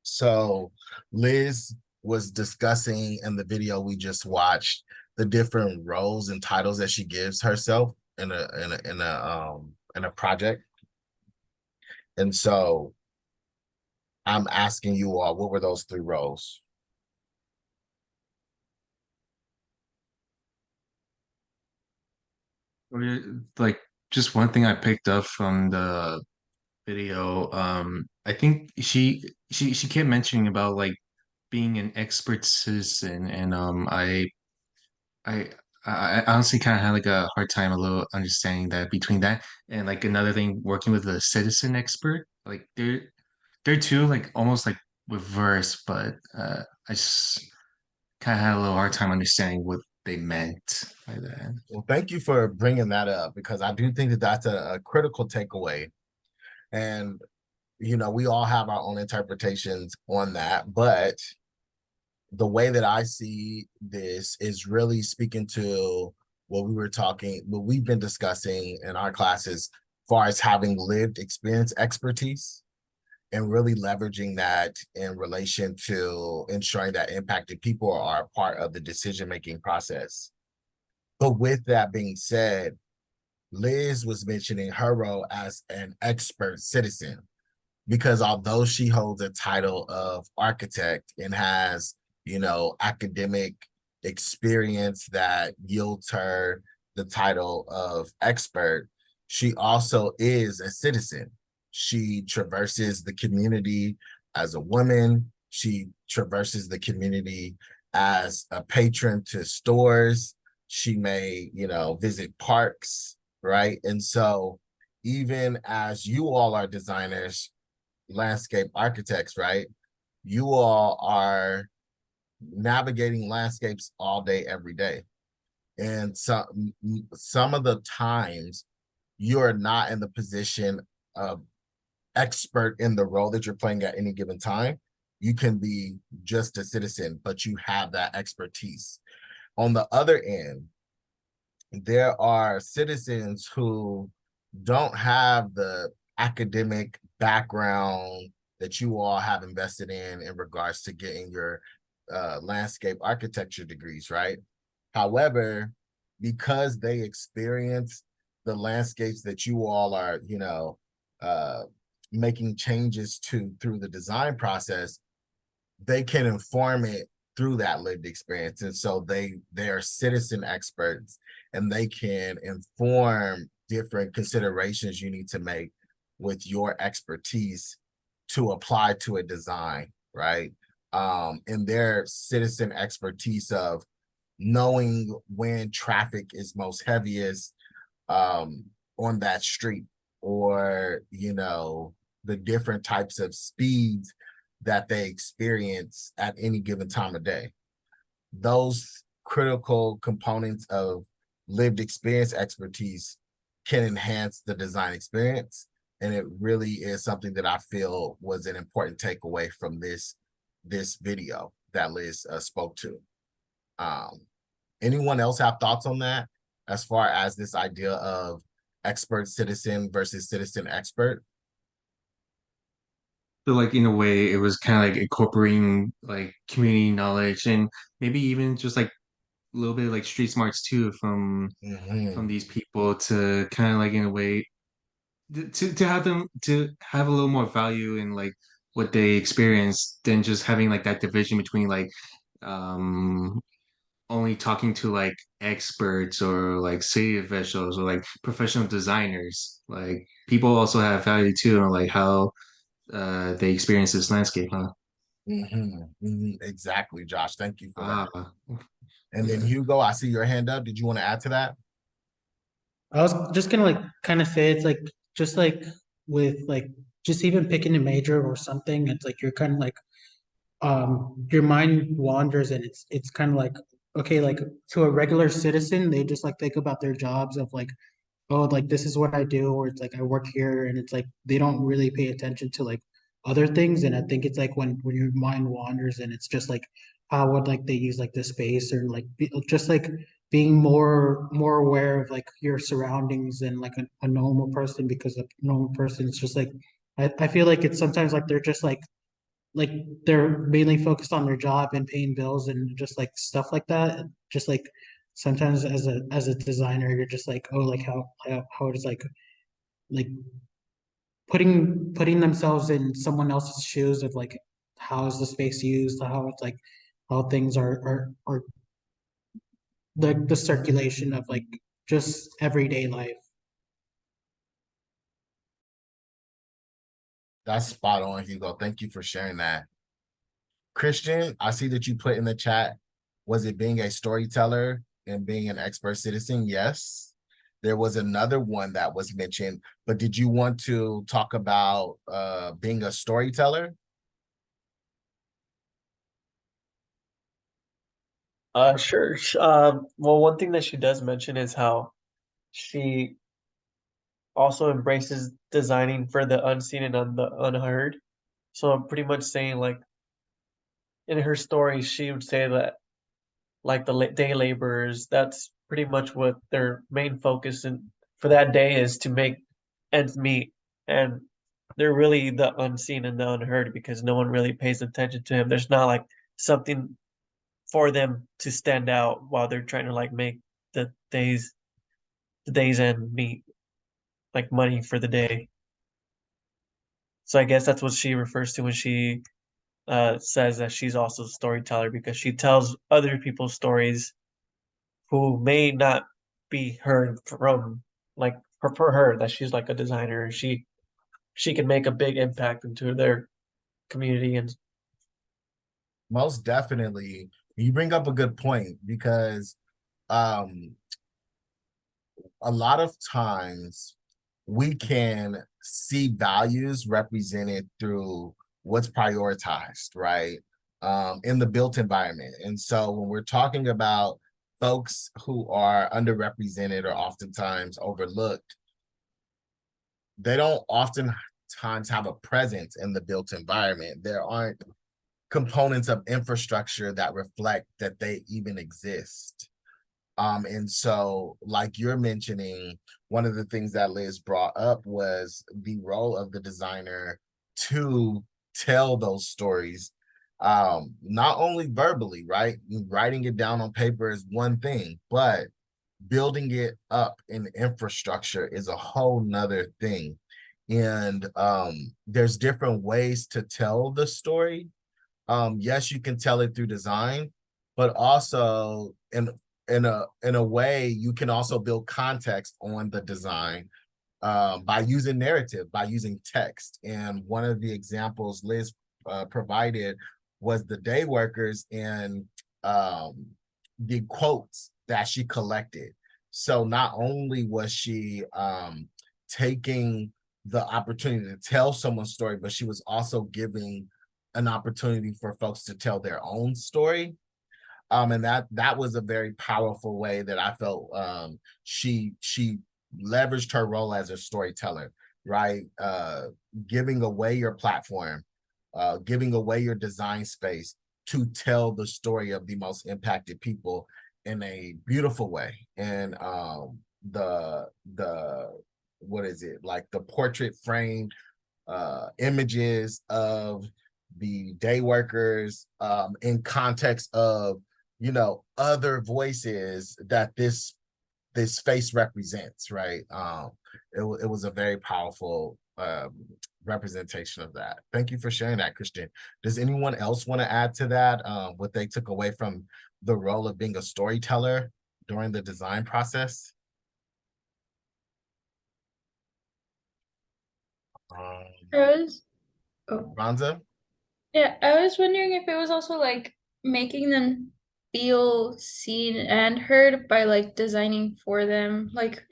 So Liz was discussing in the video we just watched the different roles and titles that she gives herself in a project. And so I'm asking you all, what were those three roles? Like just one thing I picked up from the video, I think she kept mentioning about like being an expert citizen, and I I honestly kind of had like a hard time a little understanding that between that and like another thing working with a citizen expert, like they're two like almost like reverse, but I just kind of had a little hard time understanding what they meant by that. Well, thank you for bringing that up because I do think that that's a critical takeaway. And, we all have our own interpretations on that, but the way that I see this is really speaking to what we've been discussing in our classes, as far as having lived experience expertise and really leveraging that in relation to ensuring that impacted people are a part of the decision-making process. But with that being said, Liz was mentioning her role as an expert citizen because although she holds a title of architect and has, academic experience that yields her the title of expert, she also is a citizen. She traverses the community as a woman. She traverses the community as a patron to stores. She may, visit parks, right? And so even as you all are designers, landscape architects, right? You all are navigating landscapes all day, every day. And some of the times you're not in the position of expert in the role that you're playing at any given time. You can be just a citizen, but you have that expertise. On the other end, there are citizens who don't have the academic background that you all have invested in regards to getting your landscape architecture degrees, right? However, because they experience the landscapes that you all are, uh, making changes to through the design process, they can inform it through that lived experience. And so they are citizen experts and they can inform different considerations you need to make with your expertise to apply to a design, right? And their citizen expertise of knowing when traffic is most heaviest on that street, or the different types of speeds that they experience at any given time of day. Those critical components of lived experience expertise can enhance the design experience. And it really is something that I feel was an important takeaway from this video that Liz spoke to. Um, Anyone else have thoughts on that as far as this idea of expert citizen versus citizen expert? So like in a way, it was kind of like incorporating like community knowledge and maybe even just like a little bit of, like street smarts too from Mm-hmm. these people to kind of like in a way to have them to have a little more value in like what they experience than just having like that division between like um only talking to like experts or like city officials or like professional designers. Like people also have value too and like how they experience this landscape, huh? Mm-hmm. Mm-hmm. Exactly, Josh. Thank you for that. Ah, And then yeah. Hugo, I see your hand up. Did you want to add to that? I was just gonna like kind of say it's like just like with like just even picking a major or something, it's like you're kind of like your mind wanders and it's kind of like okay, like to a regular citizen, they just like think about their jobs of like, oh, like this is what I do, or it's like I work here, and it's like they don't really pay attention to like other things. And I think it's like when your mind wanders and it's just like how would like they use like the space or like just like being more aware of like your surroundings than like a normal person, because a normal person is just like I feel like it's sometimes like they're just like they're mainly focused on their job and paying bills and just like stuff like that. Just like sometimes as a designer, you're just like, oh, like how it is like putting themselves in someone else's shoes of like how is the space used, how it's like how things are the circulation of like just everyday life. That's spot on, Hugo. Thank you for sharing that. Christian, I see that you put in the chat, was it being a storyteller and being an expert citizen? Yes. There was another one that was mentioned, but did you want to talk about being a storyteller? Sure. Well, one thing that she does mention is how she also embraces designing for the unseen and the unheard. So I'm pretty much saying like in her story, she would say that like the day laborers, that's pretty much what their main focus and for that day is to make ends meet. And they're really the unseen and the unheard because no one really pays attention to him. There's not like something for them to stand out while they're trying to like make the day's end meet, like money for the day. So I guess that's what she refers to when she says that she's also a storyteller because she tells other people's stories who may not be heard from, like for her that she's like a designer. She can make a big impact into their community and Most definitely. You bring up a good point because um a lot of times we can see values represented through what's prioritized, right? In the built environment. And so when we're talking about folks who are underrepresented or oftentimes overlooked, they don't oftentimes have a presence in the built environment. There aren't components of infrastructure that reflect that they even exist. And so, like you're mentioning, one of the things that Liz brought up was the role of the designer to tell those stories, not only verbally, right? Writing it down on paper is one thing, but building it up in infrastructure is a whole nother thing. And there's different ways to tell the story. Yes, you can tell it through design, but also in a way you can also build context on the design by using narrative, by using text. And one of the examples Liz provided was the day workers and the quotes that she collected. So not only was she taking the opportunity to tell someone's story, but she was also giving an opportunity for folks to tell their own story. And that was a very powerful way that I felt she leveraged her role as a storyteller, right? Giving away your platform, giving away your design space to tell the story of the most impacted people in a beautiful way. And the what is it, like the portrait frame images of the day workers in context of, you know, other voices that this space represents, right? It was a very powerful representation of that. Thank you for sharing that, Christian. Does anyone else want to add to that, what they took away from the role of being a storyteller during the design process? I was, oh, Ronza? yeah, I was wondering if it was also like making them feel seen and heard by like designing for them. Like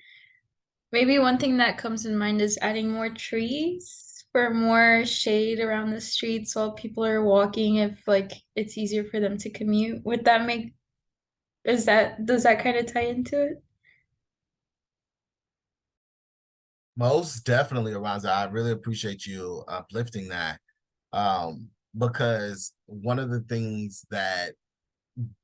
maybe one thing that comes in mind is adding more trees for more shade around the streets while people are walking if like it's easier for them to commute. Would that make, does that kind of tie into it? Most definitely, Aranza. I really appreciate you uplifting that. Because one of the things that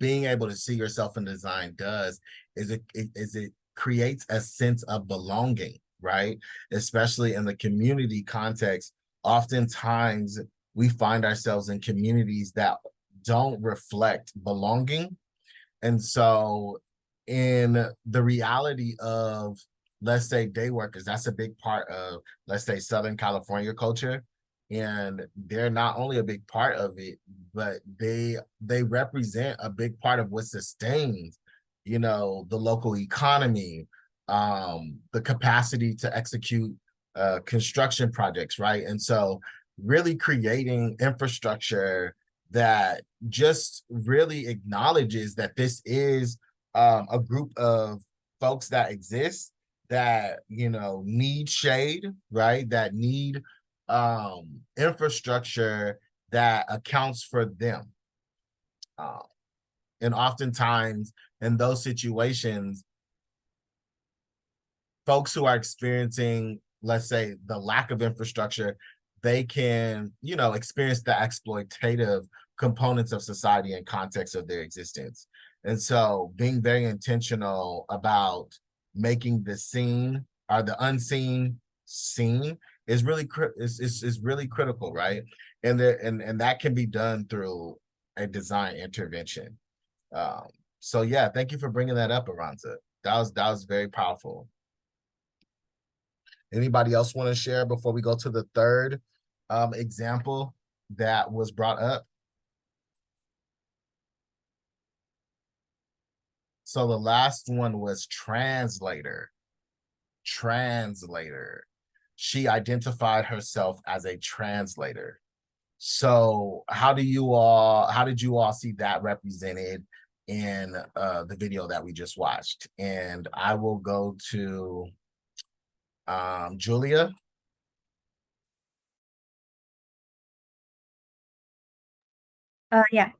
being able to see yourself in design does is it creates a sense of belonging, right? Especially in the community context. Oftentimes we find ourselves in communities that don't reflect belonging. And so, in the reality of, let's say, day workers, that's a big part of, let's say, Southern California culture. And they're not only a big part of it, but they represent a big part of what sustains, the local economy, the capacity to execute construction projects, right? And so, really creating infrastructure that just really acknowledges that this is a group of folks that exist that need shade, right? That need infrastructure that accounts for them. And oftentimes in those situations, folks who are experiencing, let's say, the lack of infrastructure, they can, experience the exploitative components of society and context of their existence. And so being very intentional about making the seen or the unseen seen is really is really critical, right? And that can be done through a design intervention. Um, so yeah, thank you for bringing that up, Aranza. That was very powerful. Anybody else want to share before we go to the third example that was brought up? So the last one was translator. Translator. She identified herself as a translator. So how did you all see that represented in the video that we just watched? And I will go to Julia. Yeah.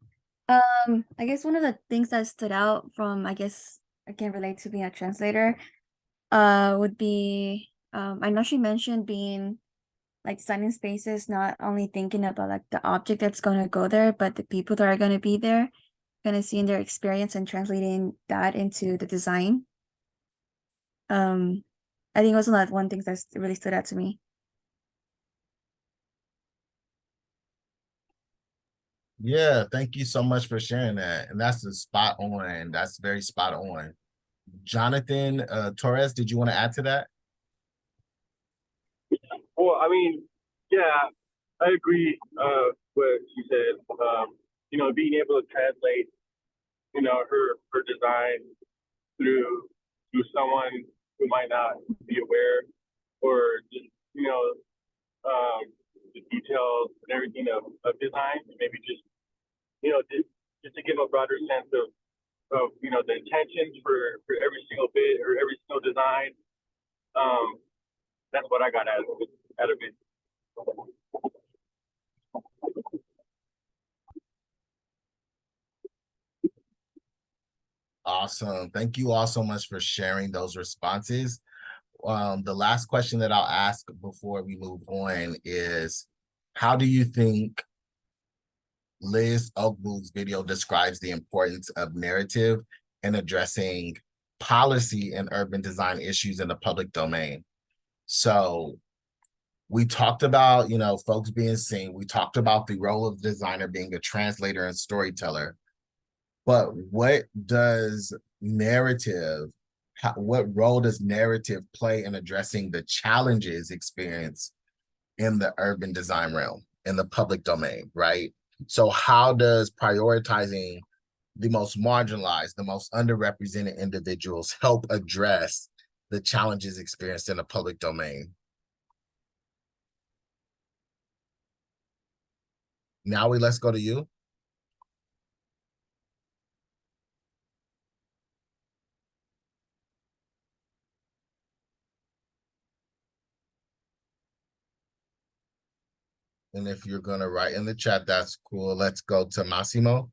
I guess one of the things that stood out from, I guess I can relate to being a translator, would be, I know she mentioned being like designing spaces, not only thinking about like the object that's going to go there, but the people that are going to be there, kind of seeing their experience and translating that into the design. I think also that one thing that's really stood out to me. Yeah, thank you so much for sharing that. And that's spot on. That's very spot on. Jonathan Torres, did you want to add to that? Well, I mean, yeah, I agree with what you said. Being able to translate, her design through someone who might not be aware, or just the details and everything of design, maybe just to give a broader sense of the intentions for every single bit or every single design. That's what I got out of it. Awesome. Thank you all so much for sharing those responses. The last question that I'll ask before we move on is, how do you think Liz Ogbu's video describes the importance of narrative in addressing policy and urban design issues in the public domain? So we talked about, folks being seen. We talked about the role of designer being a translator and storyteller. But what role does narrative play in addressing the challenges experienced in the urban design realm, in the public domain, right? So how does prioritizing the most marginalized, the most underrepresented individuals help address the challenges experienced in the public domain? Now let's go to you. And if you're going to write in the chat, that's cool. Let's go to Massimo.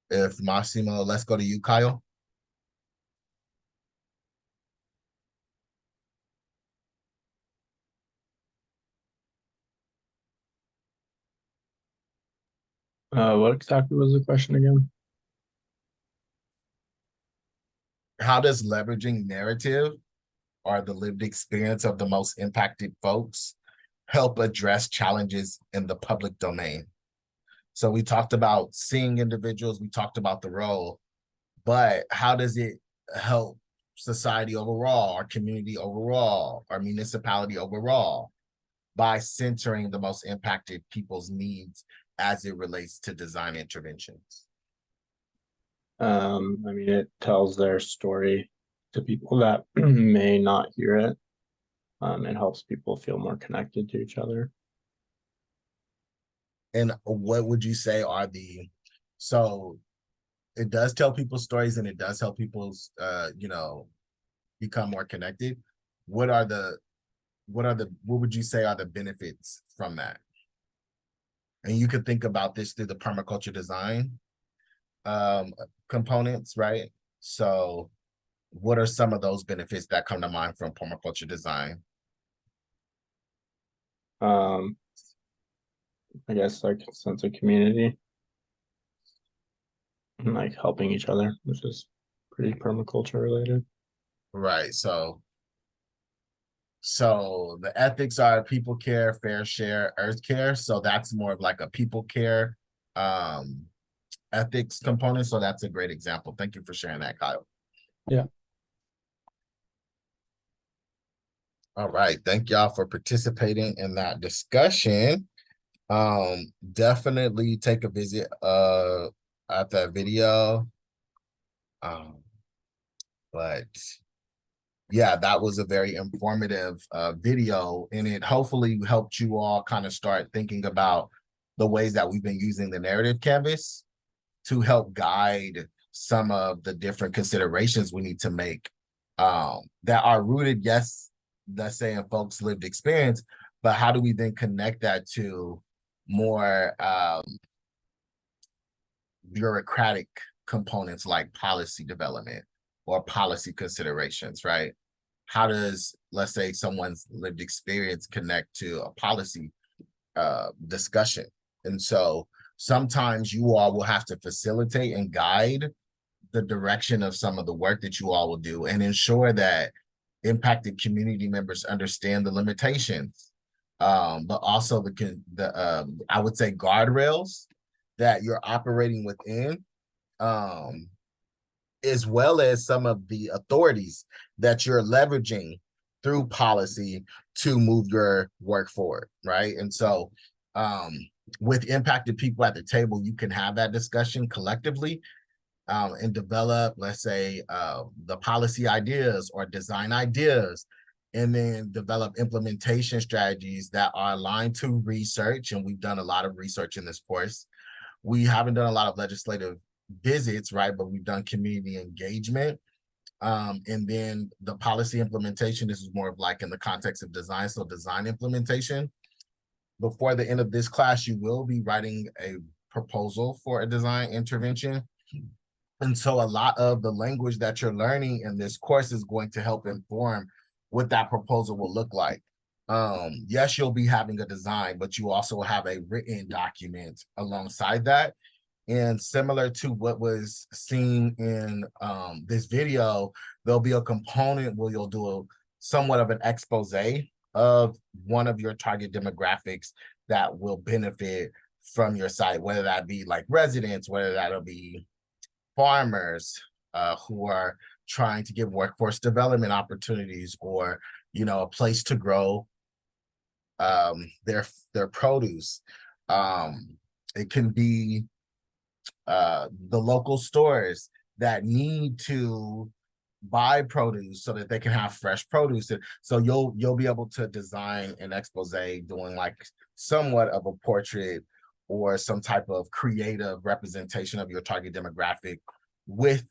If Massimo, let's go to you, Kyle. What exactly was the question again? How does leveraging narrative or the lived experience of the most impacted folks help address challenges in the public domain? So we talked about seeing individuals, we talked about the role, but how does it help society overall, our community overall, our municipality overall, by centering the most impacted people's needs as it relates to design interventions? I mean, it tells their story to people that may not hear it. It helps people feel more connected to each other. And what would you say are so it does tell people's stories and it does help people's, become more connected. What would you say are the benefits from that? And you could think about this through the permaculture design components, right? So what are some of those benefits that come to mind from permaculture design? I guess like a sense of community and like helping each other, which is pretty permaculture related. Right. So the ethics are people care, fair share, earth care. So that's more of like a people care ethics component. So that's a great example. Thank you for sharing that, Kyle. Yeah. All right. Thank y'all for participating in that discussion. Definitely take a visit at that video. But yeah, that was a very informative video, and it hopefully helped you all kind of start thinking about the ways that we've been using the narrative canvas to help guide some of the different considerations we need to make that are rooted, yes, let's say in folks' lived experience, but how do we then connect that to more bureaucratic components like policy development or policy considerations, right? How does, let's say, someone's lived experience connect to a policy discussion? And so sometimes you all will have to facilitate and guide the direction of some of the work that you all will do and ensure that impacted community members understand the limitations, but also I would say guardrails that you're operating within, as well as some of the authorities that you're leveraging through policy to move your work forward, right? And so with impacted people at the table, you can have that discussion collectively and develop, let's say, the policy ideas or design ideas, and then develop implementation strategies that are aligned to research. And we've done a lot of research in this course. We haven't done a lot of legislative visits, right? But we've done community engagement. And then the policy implementation, this is more of like in the context of design. So design implementation. Before the end of this class, you will be writing a proposal for a design intervention. And so a lot of the language that you're learning in this course is going to help inform what that proposal will look like. Yes, you'll be having a design, but you also have a written document alongside that. And similar to what was seen in this video, there'll be a component where you'll do somewhat of an expose of one of your target demographics that will benefit from your site, whether that be like residents, whether that'll be farmers who are trying to get workforce development opportunities, or a place to grow their produce. It can be the local stores that need to buy produce so that they can have fresh produce. So you'll be able to design an expose doing like somewhat of a portrait or some type of creative representation of your target demographic with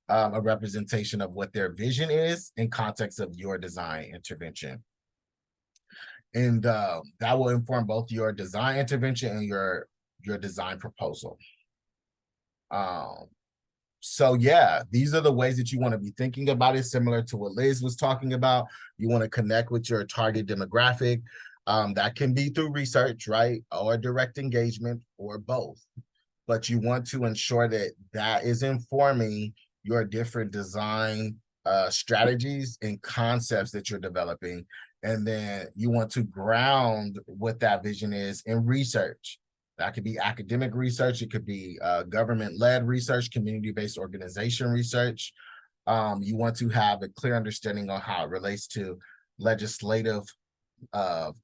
a representation of what their vision is in context of your design intervention. And that will inform both your design intervention and your design proposal. So yeah, these are the ways that you want to be thinking about it, similar to what Liz was talking about. You want to connect with your target demographic. That can be through research, right? Or direct engagement, or both. But you want to ensure that that is informing your different design strategies and concepts that you're developing. And then you want to ground what that vision is in research. That could be academic research. It could be government-led research, community-based organization research. You want to have a clear understanding on how it relates to legislative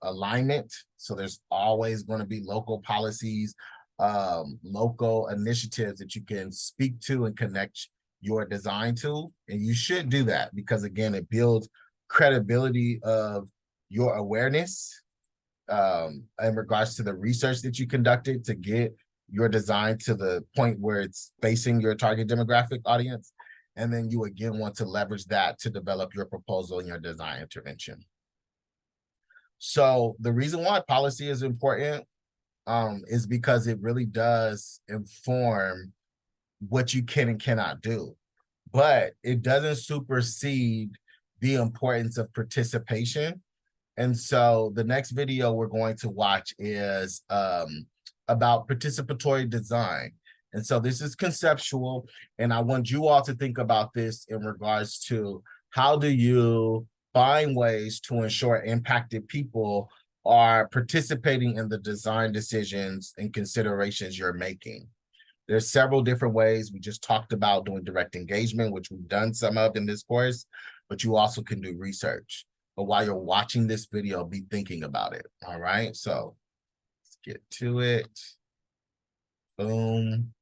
alignment. So there's always going to be local policies, local initiatives that you can speak to and connect your design to. And you should do that because, again, it builds credibility of your awareness in regards to the research that you conducted to get your design to the point where it's facing your target demographic audience. And then you again want to leverage that to develop your proposal and your design intervention. So the reason why policy is important is because it really does inform what you can and cannot do, but it doesn't supersede the importance of participation. And so the next video we're going to watch is about participatory design. And so this is conceptual, and I want you all to think about this in regards to how do you find ways to ensure impacted people are participating in the design decisions and considerations you're making. There's several different ways. We just talked about doing direct engagement, which we've done some of in this course, but you also can do research. But while you're watching this video, be thinking about it. All right, so let's get to it. Boom.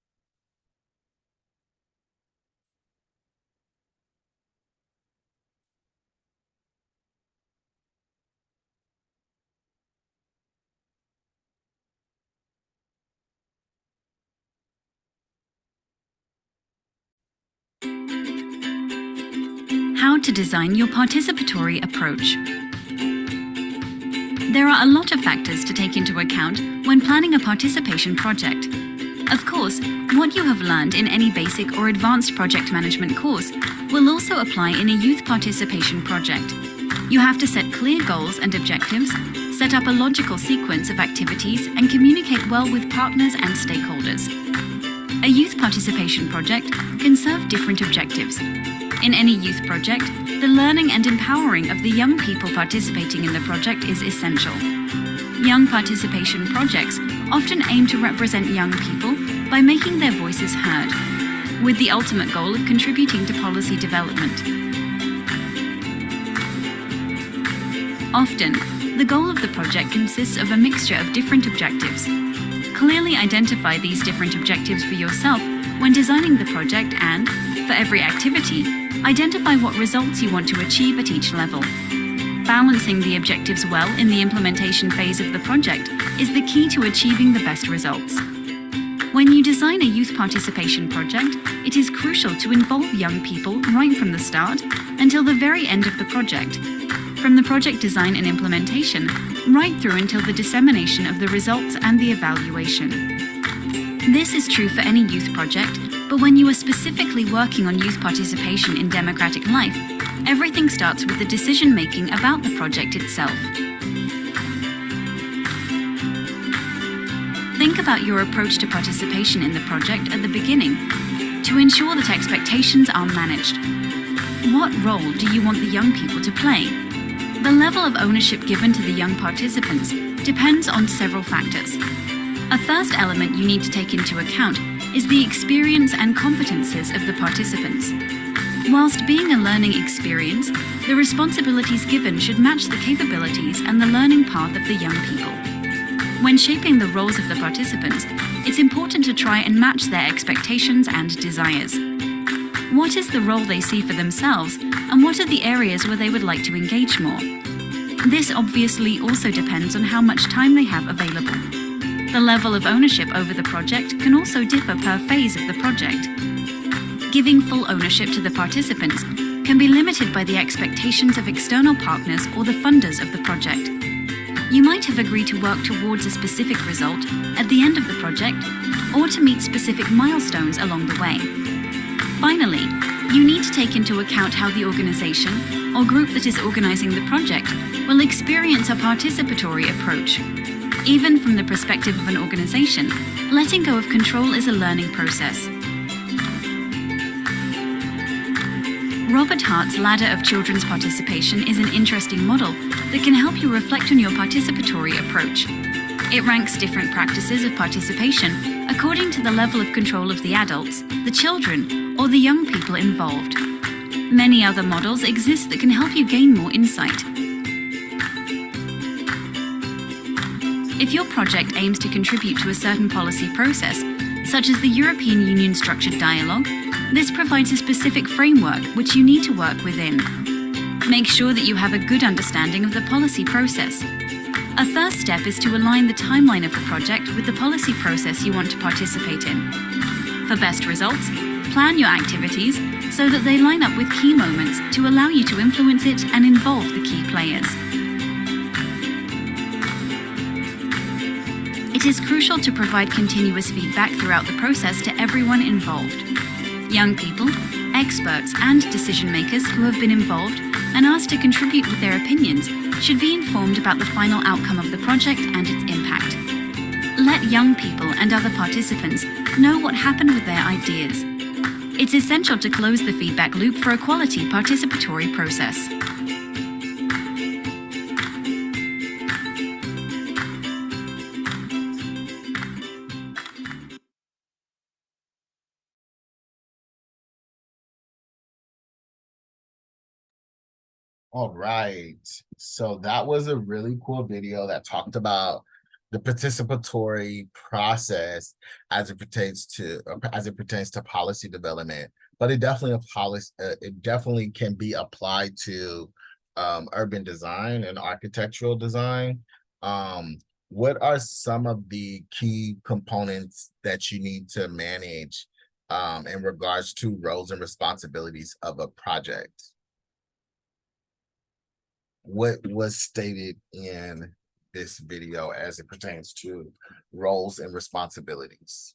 How to design your participatory approach. There are a lot of factors to take into account when planning a participation project. Of course, what you have learned in any basic or advanced project management course will also apply in a youth participation project. You have to set clear goals and objectives, set up a logical sequence of activities, and communicate well with partners and stakeholders. A youth participation project can serve different objectives. In any youth project, the learning and empowering of the young people participating in the project is essential. Young participation projects often aim to represent young people by making their voices heard, with the ultimate goal of contributing to policy development. Often, the goal of the project consists of a mixture of different objectives. Clearly identify these different objectives for yourself when designing the project and, for every activity, identify what results you want to achieve at each level. Balancing the objectives well in the implementation phase of the project is the key to achieving the best results. When you design a youth participation project, it is crucial to involve young people right from the start until the very end of the project. From the project design and implementation, right through until the dissemination of the results and the evaluation. This is true for any youth project, but when you are specifically working on youth participation in democratic life, everything starts with the decision-making about the project itself. Think about your approach to participation in the project at the beginning to ensure that expectations are managed. What role do you want the young people to play? The level of ownership given to the young participants depends on several factors. A first element you need to take into account is the experience and competences of the participants. Whilst being a learning experience, the responsibilities given should match the capabilities and the learning path of the young people. When shaping the roles of the participants, it's important to try and match their expectations and desires. What is the role they see for themselves, and what are the areas where they would like to engage more? This obviously also depends on how much time they have available. The level of ownership over the project can also differ per phase of the project. Giving full ownership to the participants can be limited by the expectations of external partners or the funders of the project. You might have agreed to work towards a specific result at the end of the project or to meet specific milestones along the way. Finally, you need to take into account how the organization or group that is organizing the project will experience a participatory approach. Even from the perspective of an organization, letting go of control is a learning process. Robert Hart's ladder of children's participation is an interesting model that can help you reflect on your participatory approach. It ranks different practices of participation according to the level of control of the adults, the children, or the young people involved. Many other models exist that can help you gain more insight. If your project aims to contribute to a certain policy process, such as the European Union Structured Dialogue, this provides a specific framework which you need to work within. Make sure that you have a good understanding of the policy process. A first step is to align the timeline of the project with the policy process you want to participate in. For best results, plan your activities so that they line up with key moments to allow you to influence it and involve the key players. It is crucial to provide continuous feedback throughout the process to everyone involved. Young people, experts, and decision makers who have been involved and asked to contribute with their opinions should be informed about the final outcome of the project and its impact. Let young people and other participants know what happened with their ideas. It's essential to close the feedback loop for a quality participatory process. All right. So that was a really cool video that talked about the participatory process as it pertains to policy development. But it definitely can be applied to urban design and architectural design. What are some of the key components that you need to manage in regards to roles and responsibilities of a project? What was stated in this video as it pertains to roles and responsibilities?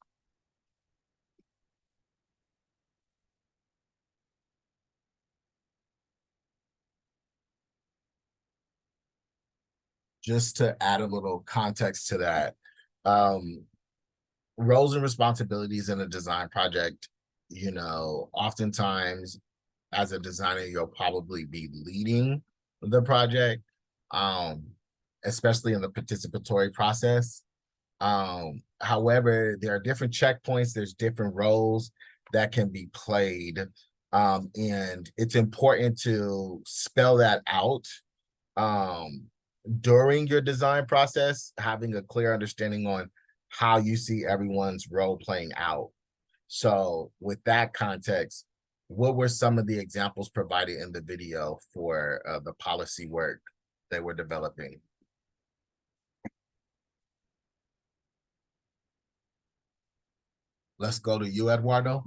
Just to add a little context to that, roles and responsibilities in a design project, oftentimes as a designer, you'll probably be leading the project, especially in the participatory process. However, there are different checkpoints, there's different roles that can be played, and it's important to spell that out during your design process, having a clear understanding on how you see everyone's role playing out. So with that context, what were some of the examples provided in the video for the policy work they were developing? Let's go to you, Eduardo.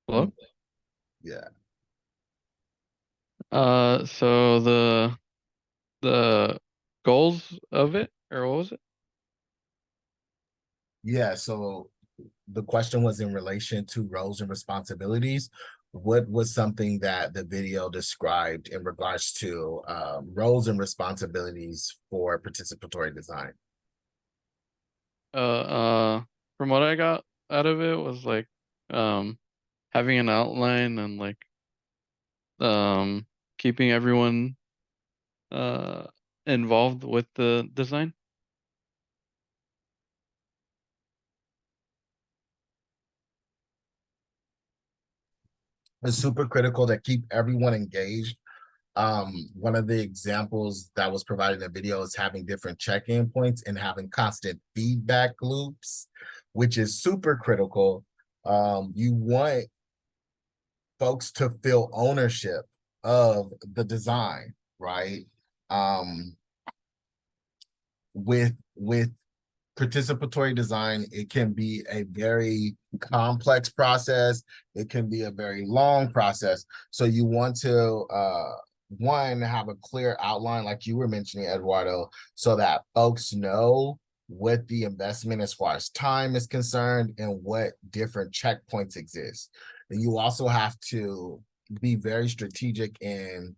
Hello? Yeah. So the goals of it, or what was it? Yeah, so the question was in relation to roles and responsibilities. What was something that the video described in regards to roles and responsibilities for participatory design? From what I got out of it was like having an outline and like keeping everyone involved with the design. It's super critical to keep everyone engaged. One of the examples that was provided in the video is having different check-in points and having constant feedback loops, which is super critical. You want folks to feel ownership of the design, right? With participatory design, it can be a very complex process. It can be a very long process. So you want to one, have a clear outline, like you were mentioning, Eduardo, so that folks know what the investment as far as time is concerned and what different checkpoints exist. And you also have to be very strategic in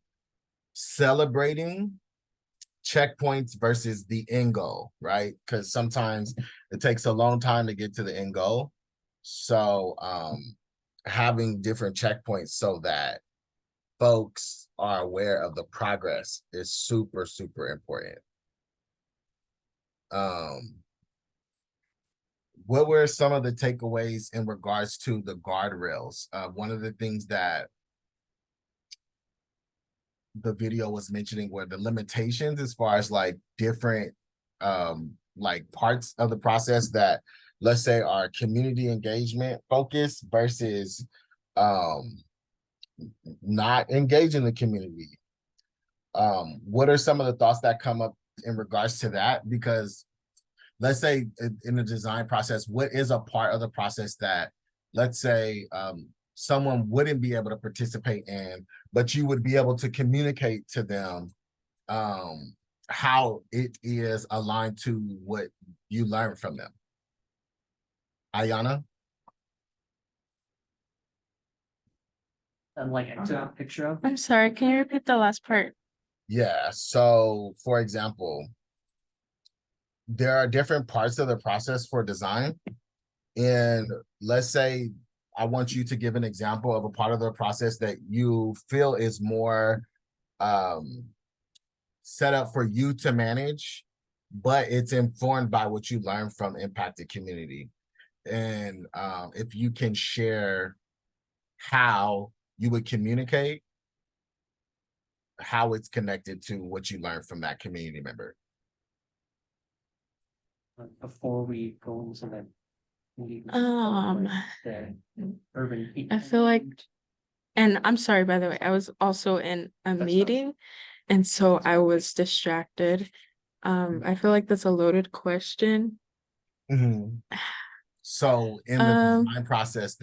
celebrating checkpoints versus the end goal, right? Because sometimes it takes a long time to get to the end goal. So having different checkpoints so that folks are aware of the progress is super, super important. What were some of the takeaways in regards to the guardrails? One of the things that the video was mentioning were the limitations as far as like different like parts of the process that, let's say, are community engagement focused versus not engaging the community. What are some of the thoughts that come up in regards to that? Because let's say in the design process, what is a part of the process that, let's say, someone wouldn't be able to participate in, but you would be able to communicate to them how it is aligned to what you learned from them? Ayana? Like I took a picture of. I'm sorry, can you repeat the last part? Yeah, so for example, there are different parts of the process for design. And let's say I want you to give an example of a part of the process that you feel is more set up for you to manage, but it's informed by what you learn from impacted community. And if you can share how you would communicate, how it's connected to what you learned from that community member. Before we go into the urban. I feel like, and I'm sorry, by the way, I was also in a meeting, and so I was distracted. I feel like that's a loaded question. So in the design process,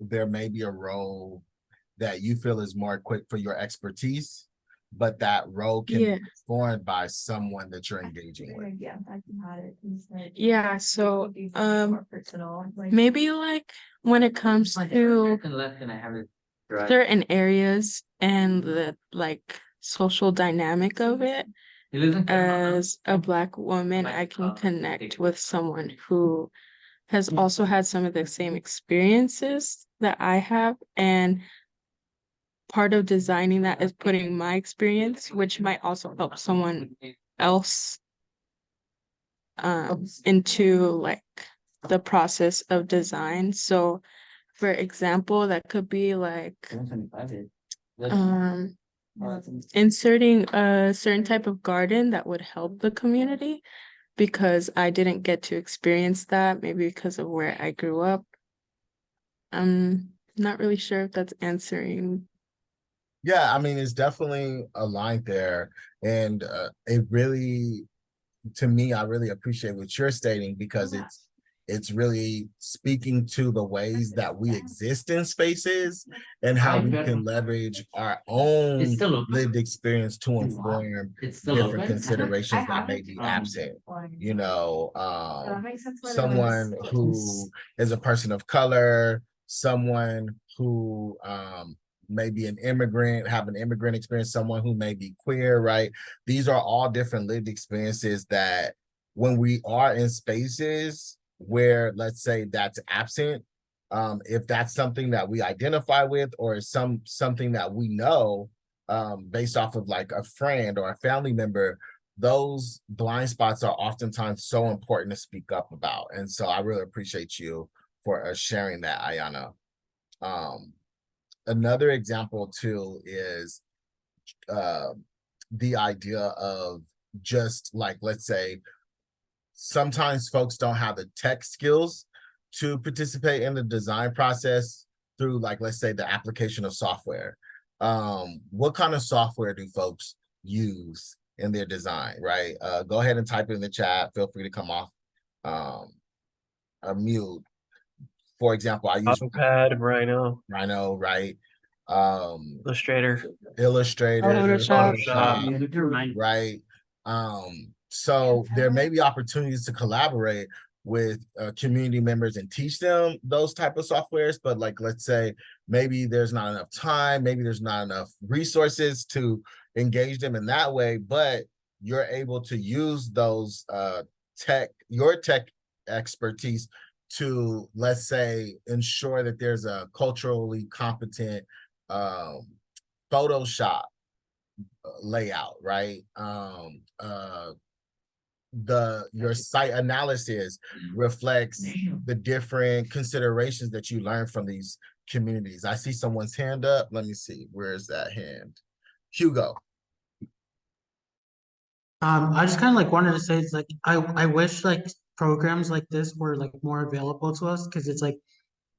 there may be a role that you feel is more equipped for your expertise, but that role can be formed by someone that you're engaging with. Yeah, so maybe like when it comes to certain areas and the like social dynamic of it, as a Black woman, I can connect with someone who has also had some of the same experiences that I have, and part of designing that is putting my experience, which might also help someone else, into like the process of design. So for example, that could be like inserting a certain type of garden that would help the community, because I didn't get to experience that, maybe because of where I grew up. I'm not really sure if that's answering. Yeah, I mean, it's definitely aligned there. And it really, to me, I really appreciate what you're stating, because it's really speaking to the ways that we exist in spaces and how we can leverage our own lived experience to inform different considerations that may be absent. You know, someone who is a person of color, someone who may be an immigrant, have an immigrant experience, someone who may be queer, right? These are all different lived experiences that when we are in spaces where, let's say, that's absent, if that's something that we identify with or something that we know based off of like a friend or a family member, those blind spots are oftentimes so important to speak up about. And so I really appreciate you for sharing that, Ayana. Another example too is the idea of just like, let's say, sometimes folks don't have the tech skills to participate in the design process through, like, let's say, the application of software. what kind of software do folks use in their design, right? Go ahead and type it in the chat. Feel free to come off a mute. For example, I use AutoCAD, Rhino, right? Illustrator, Illustrator, Photoshop. right? So there may be opportunities to collaborate with community members and teach them those type of softwares, but like, let's say maybe there's not enough time, maybe there's not enough resources to engage them in that way, but you're able to use those your tech expertise to, let's say, ensure that there's a culturally competent Photoshop layout, right? Your site analysis reflects the different considerations that you learn from these communities. I see someone's hand up. Let me see. Where's that hand? Hugo. I just kind of like wanted to say it's like I wish like programs like this were like more available to us because it's like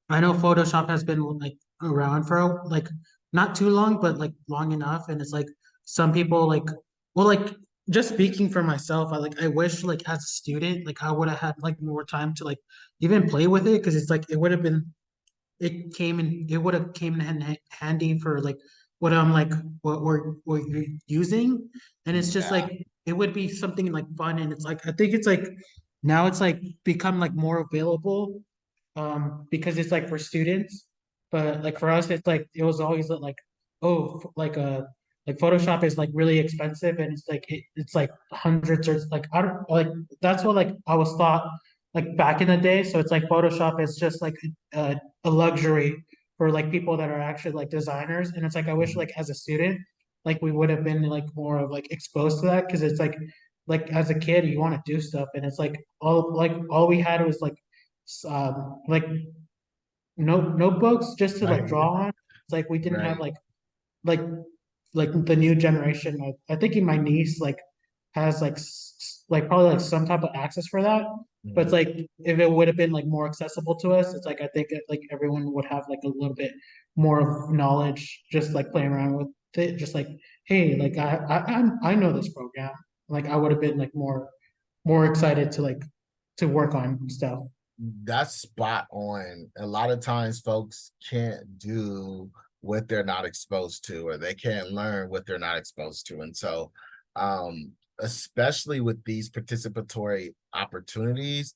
I know Photoshop has been like around for like not too long, but like long enough, and it's like some people like well like just speaking for myself, I wish like as a student like I would have had like more time to like even play with it because it's like it would have been it would have came in handy for like what I'm like what you're using, and it's just like it would be something like fun, and it's like I think it's like now it's like become like more available because it's like for students, but like for us it's like it was always like oh like Photoshop is like really expensive and it's like it's like hundreds or like I don't like that's what like I was taught like back in the day, so it's like Photoshop is just like a luxury for like people that are actually like designers, and it's like I wish like as a student like we would have been like more of like exposed to that because it's like as a kid you want to do stuff and it's like all we had was like notebooks just to like draw on. It's like we didn't have like like the new generation. I think my niece like has like probably like some type of access for that. But it's like if it would have been like more accessible to us, it's like I think like everyone would have like a little bit more of knowledge just like playing around with it. Just like, hey, like I know this program. Like I would have been like more excited to like to work on stuff. That's spot on. A lot of times folks can't do what they're not exposed to, or they can't learn what they're not exposed to. And so especially with these participatory opportunities,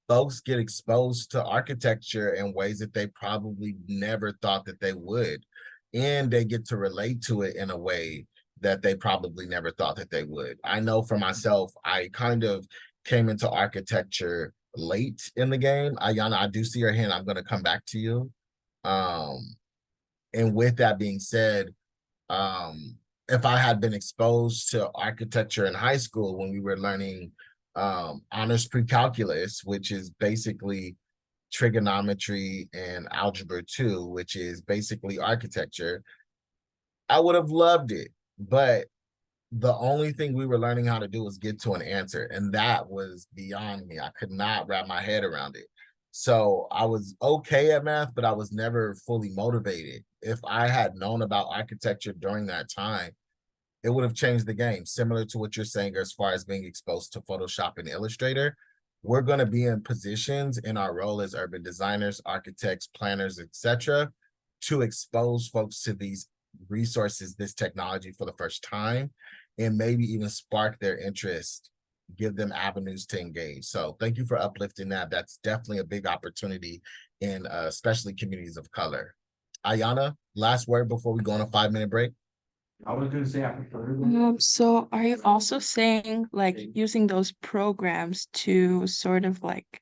folks get exposed to architecture in ways that they probably never thought that they would. And they get to relate to it in a way that they probably never thought that they would. I know for myself, I kind of came into architecture late in the game. Ayana, I do see your hand. I'm going to come back to you. And with that being said, if I had been exposed to architecture in high school when we were learning honors pre-calculus, which is basically trigonometry and algebra 2, which is basically architecture, I would have loved it. But the only thing we were learning how to do was get to an answer, and that was beyond me. I could not wrap my head around it. So I was okay at math, but I was never fully motivated. If I had known about architecture during that time, it would have changed the game. Similar to what you're saying as far as being exposed to Photoshop and Illustrator, we're going to be in positions in our role as urban designers, architects, planners, etc., to expose folks to these resources, this technology for the first time, and maybe even spark their interest, give them avenues to engage. So thank you for uplifting that. That's definitely a big opportunity in especially communities of color. Ayana, last word before we go on a 5-minute break. I was gonna say I prefer. So are you also saying like using those programs to sort of like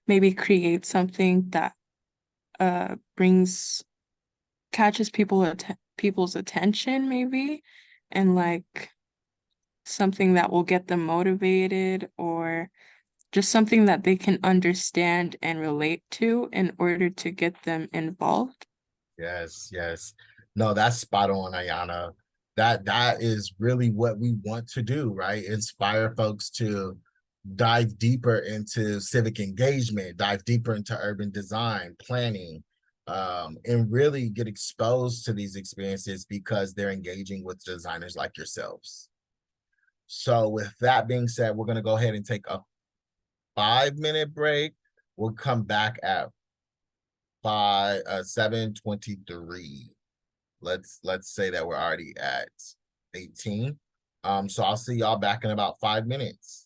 maybe create something that catches people's attention maybe, and like something that will get them motivated, or just something that they can understand and relate to in order to get them involved? Yes. No, that's spot on, Ayana. That is really what we want to do, right? Inspire folks to dive deeper into civic engagement, dive deeper into urban design, planning, and really get exposed to these experiences because they're engaging with designers like yourselves. So with that being said, we're going to go ahead and take a 5-minute break. We'll come back at 7:23. Let's say that we're already at 18. So I'll see y'all back in about 5 minutes.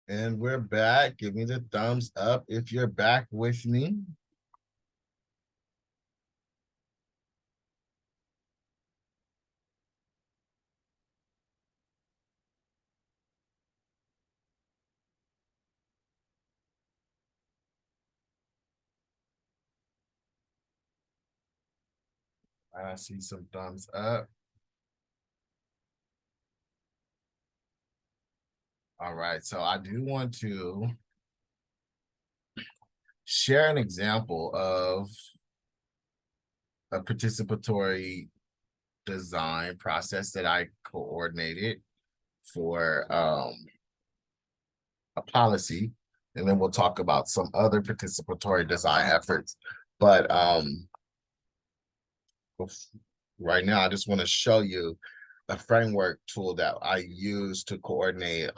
And we're back. Give me the thumbs up if you're back with me. I see some thumbs up. All right, so I do want to share an example of a participatory design process that I coordinated for a policy, and then we'll talk about some other participatory design efforts. But right now, I just want to show you a framework tool that I use to coordinate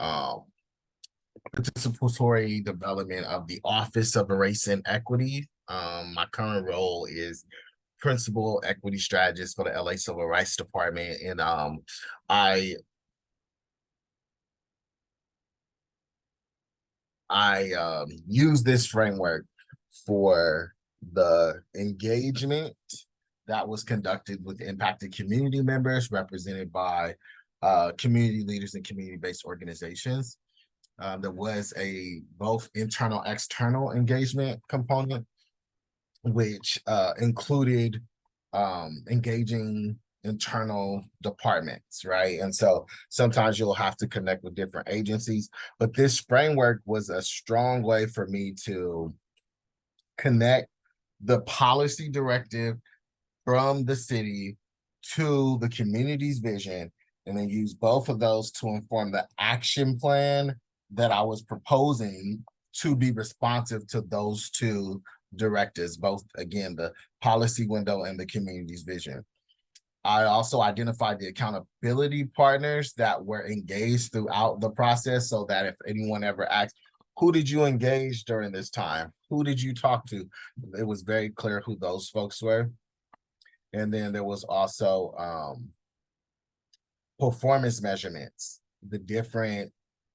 participatory development of the Office of Race and Equity. My current role is principal equity strategist for the LA Civil Rights Department, and I use this framework for the engagement that was conducted with impacted community members represented by community leaders and community-based organizations. There was a both internal external engagement component, which included engaging internal departments, right? And so sometimes you'll have to connect with different agencies, but this framework was a strong way for me to connect the policy directive from the city to the community's vision, and then use both of those to inform the action plan that I was proposing to be responsive to those two directives, both, again, the policy window and the community's vision. I also identified the accountability partners that were engaged throughout the process, so that if anyone ever asks, who did you engage during this time? Who did you talk to? It was very clear who those folks were. And then there was also performance measurements, the different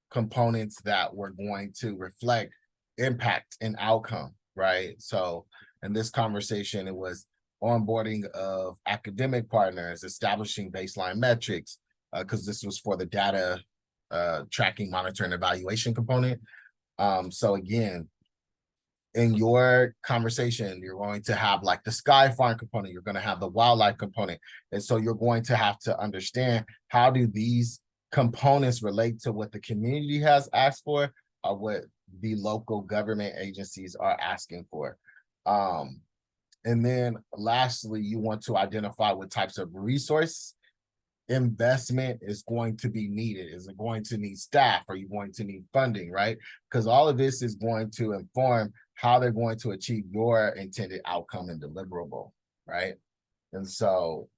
components that were going to reflect impact and outcome, right? So in this conversation, it was onboarding of academic partners, establishing baseline metrics, because this was for the data tracking, monitoring, evaluation component. So again, in your conversation, you're going to have like the sky farm component, you're going to have the wildlife component. And so you're going to have to understand, how do these components relate to what the community has asked for, or what the local government agencies are asking for. And then lastly, you want to identify what types of resource investment is going to be needed. Is it going to need staff? Are you going to need funding, right? Because all of this is going to inform how they're going to achieve your intended outcome and deliverable, right? And so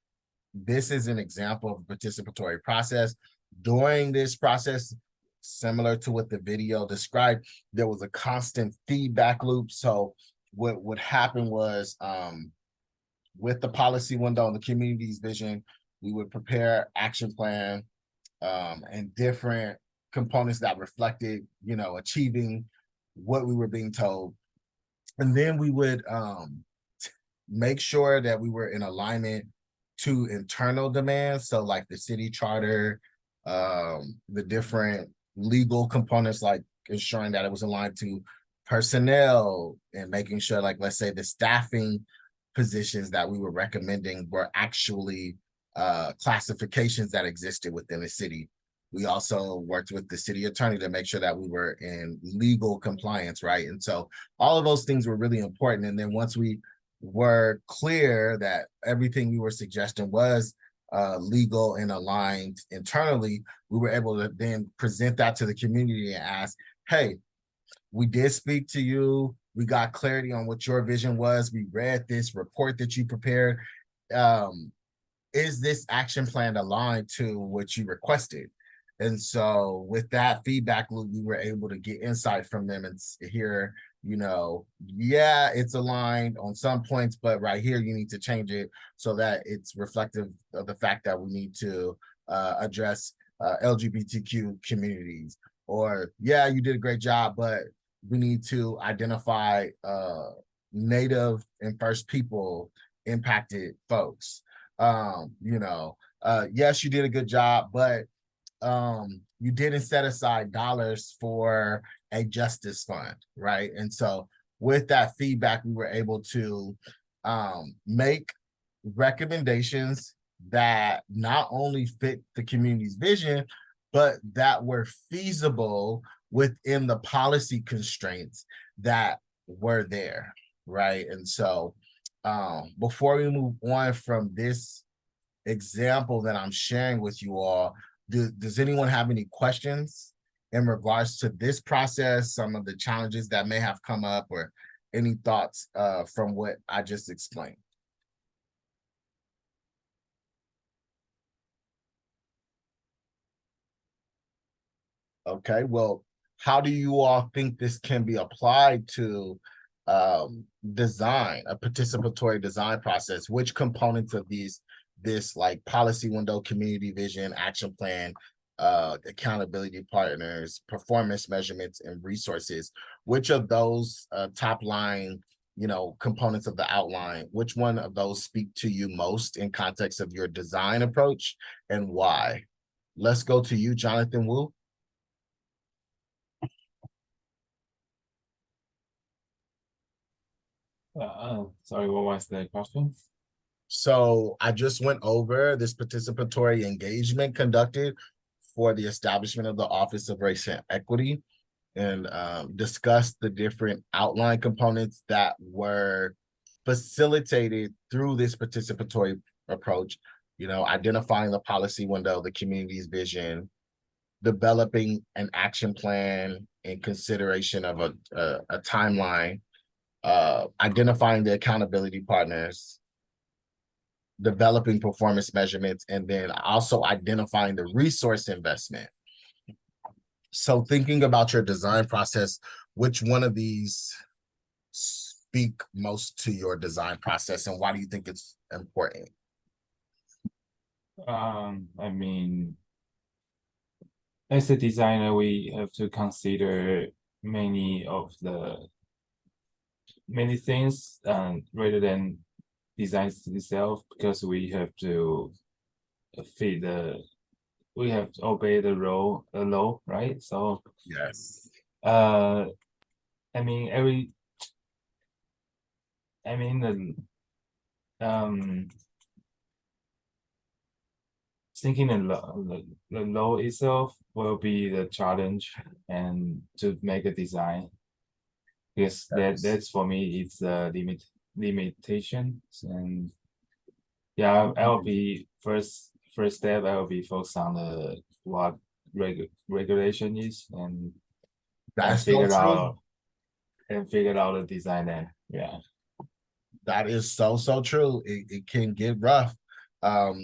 this is an example of a participatory process. During this process, similar to what the video described, there was a constant feedback loop. So what would happen was, with the policy window and the community's vision, we would prepare action plan and different components that reflected, achieving what we were being told. And then we would make sure that we were in alignment to internal demands. So like the city charter, the different legal components, like ensuring that it was aligned to personnel, and making sure, like, let's say the staffing positions that we were recommending were actually classifications that existed within the city. We also worked with the city attorney to make sure that we were in legal compliance, right? And so all of those things were really important. And then once we were clear that everything we were suggesting was legal and aligned internally, we were able to then present that to the community and ask, hey, we did speak to you. We got clarity on what your vision was. We read this report that you prepared. Is this action plan aligned to what you requested? And so with that feedback loop, we were able to get insight from them and hear, yeah, it's aligned on some points, but right here, you need to change it so that it's reflective of the fact that we need to address LGBTQ communities. or yeah, you did a great job, but we need to identify Native and First People impacted folks. Yes, you did a good job, but you didn't set aside dollars for a justice fund, right? And so with that feedback, we were able to make recommendations that not only fit the community's vision, but that were feasible within the policy constraints that were there, right? And so before we move on from this example that I'm sharing with you all, does anyone have any questions in regards to this process, some of the challenges that may have come up, or any thoughts from what I just explained? Okay, well, how do you all think this can be applied to design, a participatory design process? Which components of this like policy window, community vision, action plan, accountability partners, performance measurements, and resources, which of those top line, components of the outline, which one of those speak to you most in context of your design approach, and why? Let's go to you, Jonathan Wu. Sorry, what was the question? So I just went over this participatory engagement conducted for the establishment of the Office of Race and Equity, and discussed the different outline components that were facilitated through this participatory approach, identifying the policy window, the community's vision, developing an action plan in consideration of a timeline, identifying the accountability partners, developing performance measurements, and then also identifying the resource investment. So thinking about your design process, which one of these speak most to your design process, and why do you think it's important? I mean, as a designer, we have to consider many things rather than designs itself, because we have to we have to obey the law, right? So yes, I mean thinking the law itself will be the challenge, and to make a design, because that's for me, it's the limitations. And yeah, I'll be first step, I will be focused on the what regulation is, and figure out the design there. Yeah, that is so true. It can get rough.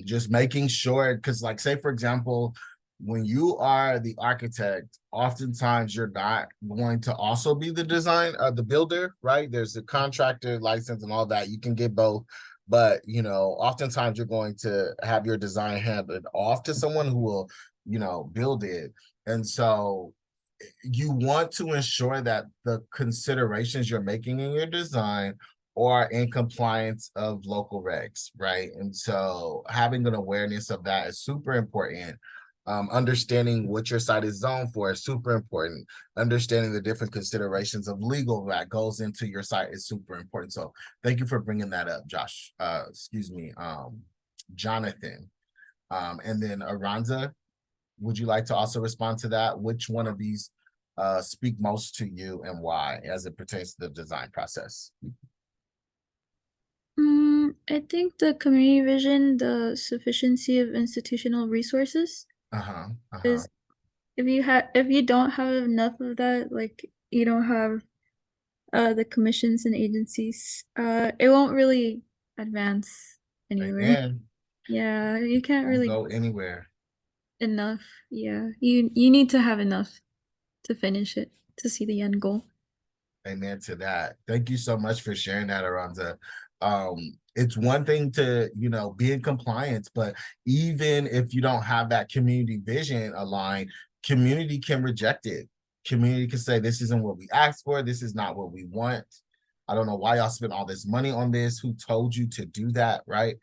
Just making sure, because like, say for example, when you are the architect, oftentimes you're not going to also be the the builder, right? There's the contractor license and all that. You can get both, but oftentimes you're going to have your design handed off to someone who will, build it. And so you want to ensure that the considerations you're making in your design or in compliance of local regs, right? And so having an awareness of that is super important. Understanding what your site is zoned for is super important. Understanding the different considerations of legal that goes into your site is super important. So thank you for bringing that up, Jonathan. And then Aranza, would you like to also respond to that? Which one of these speak most to you, and why, as it pertains to the design process? I think the community vision, the sufficiency of institutional resources. Is if you don't have enough of that, like you don't have the commissions and agencies, it won't really advance anywhere. Yeah, you can't really go anywhere. Enough. Yeah. You need to have enough to finish it, to see the end goal. Amen to that. Thank you so much for sharing that, Aranza. It's one thing to, be in compliance, but even if you don't have that community vision aligned, community can reject it. Community can say, this isn't what we asked for. This is not what we want. I don't know why y'all spent all this money on this. Who told you to do that, right?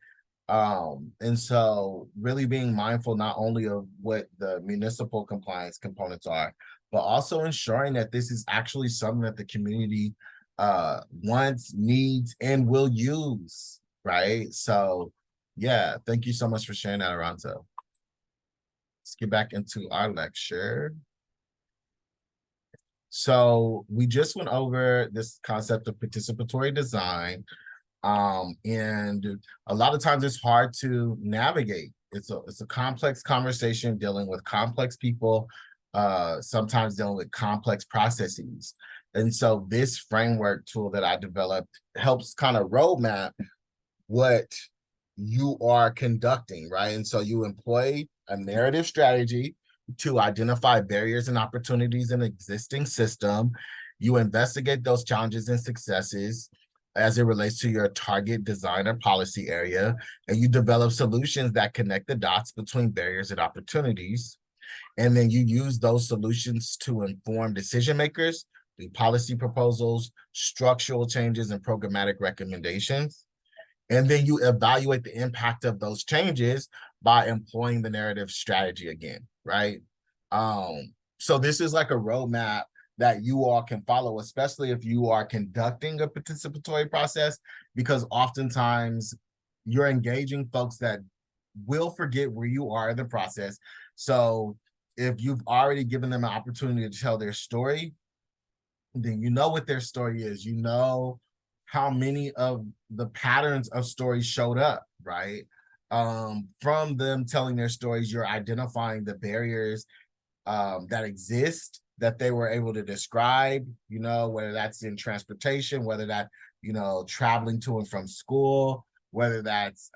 And so really being mindful not only of what the municipal compliance components are, but also ensuring that this is actually something that the community wants, needs, and will use, right? So yeah, thank you so much for sharing that, Aranto. Let's get back into our lecture. So we just went over this concept of participatory design. And a lot of times it's hard to navigate. It's a complex conversation dealing with complex people, sometimes dealing with complex processes. And so this framework tool that I developed helps kind of roadmap what you are conducting, right? And so you employ a narrative strategy to identify barriers and opportunities in the existing system. You investigate those challenges and successes as it relates to your target design or policy area, and you develop solutions that connect the dots between barriers and opportunities. And then you use those solutions to inform decision makers, the policy proposals, structural changes, and programmatic recommendations. And then you evaluate the impact of those changes by employing the narrative strategy again, right? So this is like a roadmap that you all can follow, especially if you are conducting a participatory process, because oftentimes you're engaging folks that will forget where you are in the process. So if you've already given them an opportunity to tell their story, then you know what their story is. You know how many of the patterns of stories showed up, right? From them telling their stories, you're identifying the barriers that exist that they were able to describe, you know, whether that's in transportation, whether that, you know, traveling to and from school, whether that's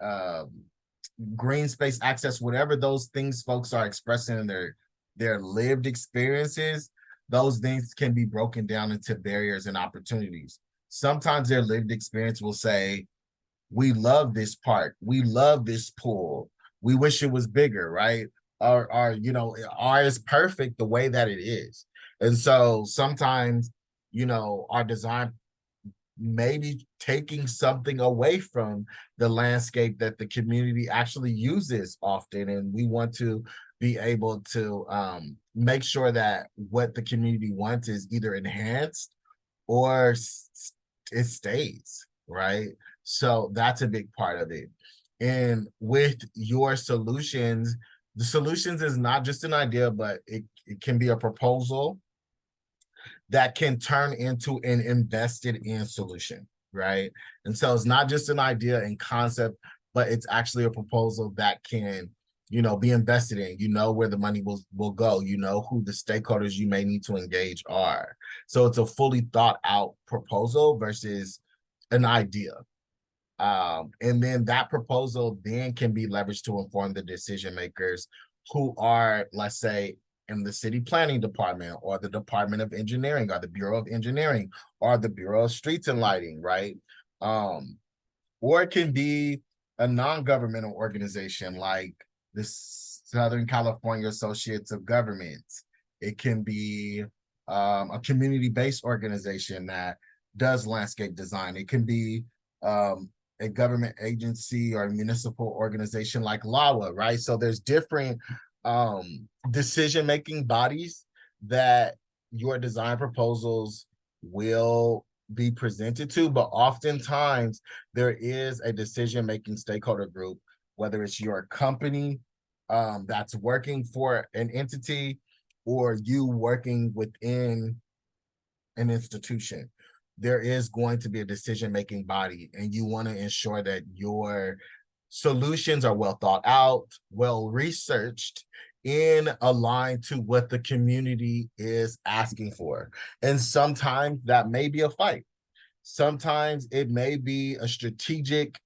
green space access, whatever those things folks are expressing in their lived experiences, those things can be broken down into barriers and opportunities. Sometimes their lived experience will say, we love this park, we love this pool, we wish it was bigger, right? Or you know, or is perfect the way that it is. And so sometimes, you know, our design maybe taking something away from the landscape that the community actually uses often, and we want to be able to make sure that what the community wants is either enhanced or it stays, right? So that's a big part of it. And with your solutions, the solutions is not just an idea, but it can be a proposal that can turn into an invested in solution, right? And so it's not just an idea and concept, but it's actually a proposal that can, you know, be invested in. You know where the money will go. You know who the stakeholders you may need to engage are. So it's a fully thought out proposal versus an idea. And then that proposal then can be leveraged to inform the decision makers who are, let's say, in the city planning department or the Department of Engineering or the Bureau of Engineering or the Bureau of Streets and Lighting, right? Or it can be a non-governmental organization like the Southern California Associates of Government. It can be a community-based organization that does landscape design. It can be a government agency or municipal organization like LAWA, right? So there's different decision-making bodies that your design proposals will be presented to, but oftentimes there is a decision-making stakeholder group, whether it's your company that's working for an entity or you working within an institution. There is going to be a decision-making body, and you want to ensure that your solutions are well thought out, well researched, and aligned to what the community is asking for. And sometimes that may be a fight. Sometimes it may be a strategic